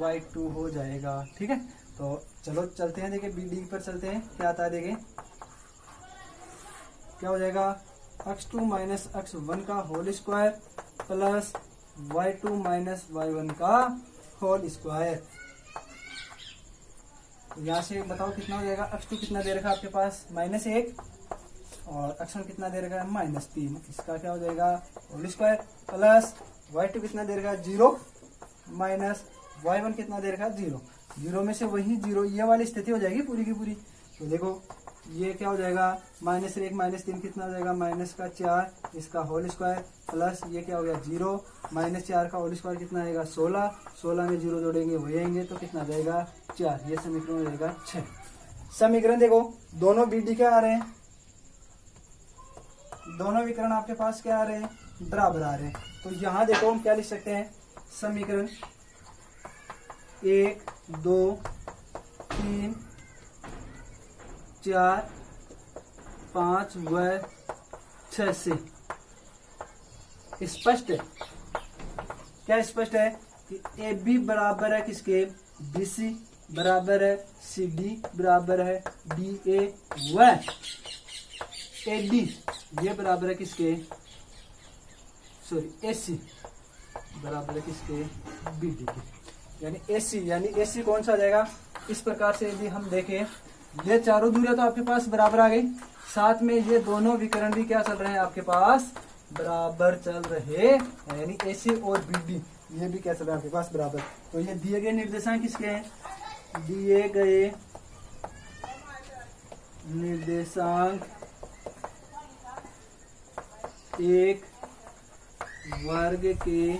y2 हो जाएगा। ठीक है, तो चलो चलते हैं, देखिए बीडी पर चलते हैं, क्या आता है देखिए, क्या हो जाएगा x2 माइनस x1 का whole square plus y2 minus y1 का होल स्क्वायर। यहाँ से बताओ कितना हो जाएगा, x2 कितना दे रखा है आपके पास -1 और x1 कितना दे रखा है -3, इसका क्या हो जाएगा होल स्क्वायर प्लस y2 कितना दे रखा है 0 माइनस y1 कितना दे रखा है 0। 0 में से वही 0, ये वाली स्थिति हो जाएगी पूरी की पूरी। तो देखो ये क्या हो जाएगा -1 -3 कितना हो जाएगा -4, इसका होल स्क्वायर प्लस ये क्या हो गया 0 -4 का होल स्क्वायर कितना आएगा 16, 16 में 0 जोड़ेंगे वही आएंगे तो कितना जाएगा 4। ये समीकरण हो जाएगा 6। समीकरण देखो दोनों बीडी क्या आ रहे हैं, दोनों विकर्ण आपके पास क्या आ रहे हैं, बराबर आ रहे हैं। तो यहाँ देखो हम क्या लिख सकते हैं, समीकरण 1 2 3 4 5 व 6 से स्पष्ट है। क्या स्पष्ट है कि ए बी बराबर है किसके, बी सी बराबर है सी डी बराबर है डी ए व ए डी ये बराबर है किसके, सॉरी ए सी बराबर है किसके, बी डी के। यानी ए सी कौन सा आ जाएगा, इस प्रकार से यदि हम देखें ये चारों दूरियां तो आपके पास बराबर आ गई, साथ में ये दोनों विकर्ण भी क्या चल रहे हैं आपके पास बराबर चल रहे हैं, यानी ए सी और बी डी ये भी क्या चल रहा है आपके पास बराबर। तो ये दिए गए निर्देशांक किसके हैं, दिए गए निर्देशांक एक वर्ग के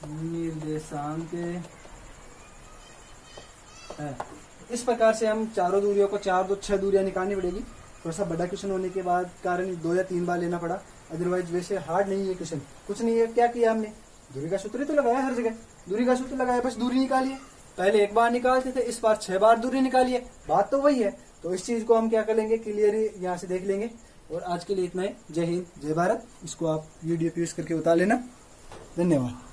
निर्देशांक है। इस प्रकार से हम चारों दूरियों को 4 2 6 दूरियां निकालनी पड़ेगी। थोड़ा सा बड़ा क्वेश्चन होने के बाद कारण 2 या 3 बार लेना पड़ा, अदरवाइज वैसे हार्ड नहीं है क्वेश्चन, कुछ नहीं है। क्या किया हमने, दूरी का सूत्र तो लगाया, हर जगह दूरी का सूत्र लगाया, बस दूरी निकालिए। पहले 1 बार निकालते थे, इस बार 6 बार दूरी निकालिए, बात तो वही है। तो इस चीज को हम क्या कर लेंगे, क्लियरली यहाँ से देख लेंगे। और आज के लिए इतना ही। जय हिंद जय भारत। इसको आप वीडियो पे यूज करके उतार लेना। धन्यवाद।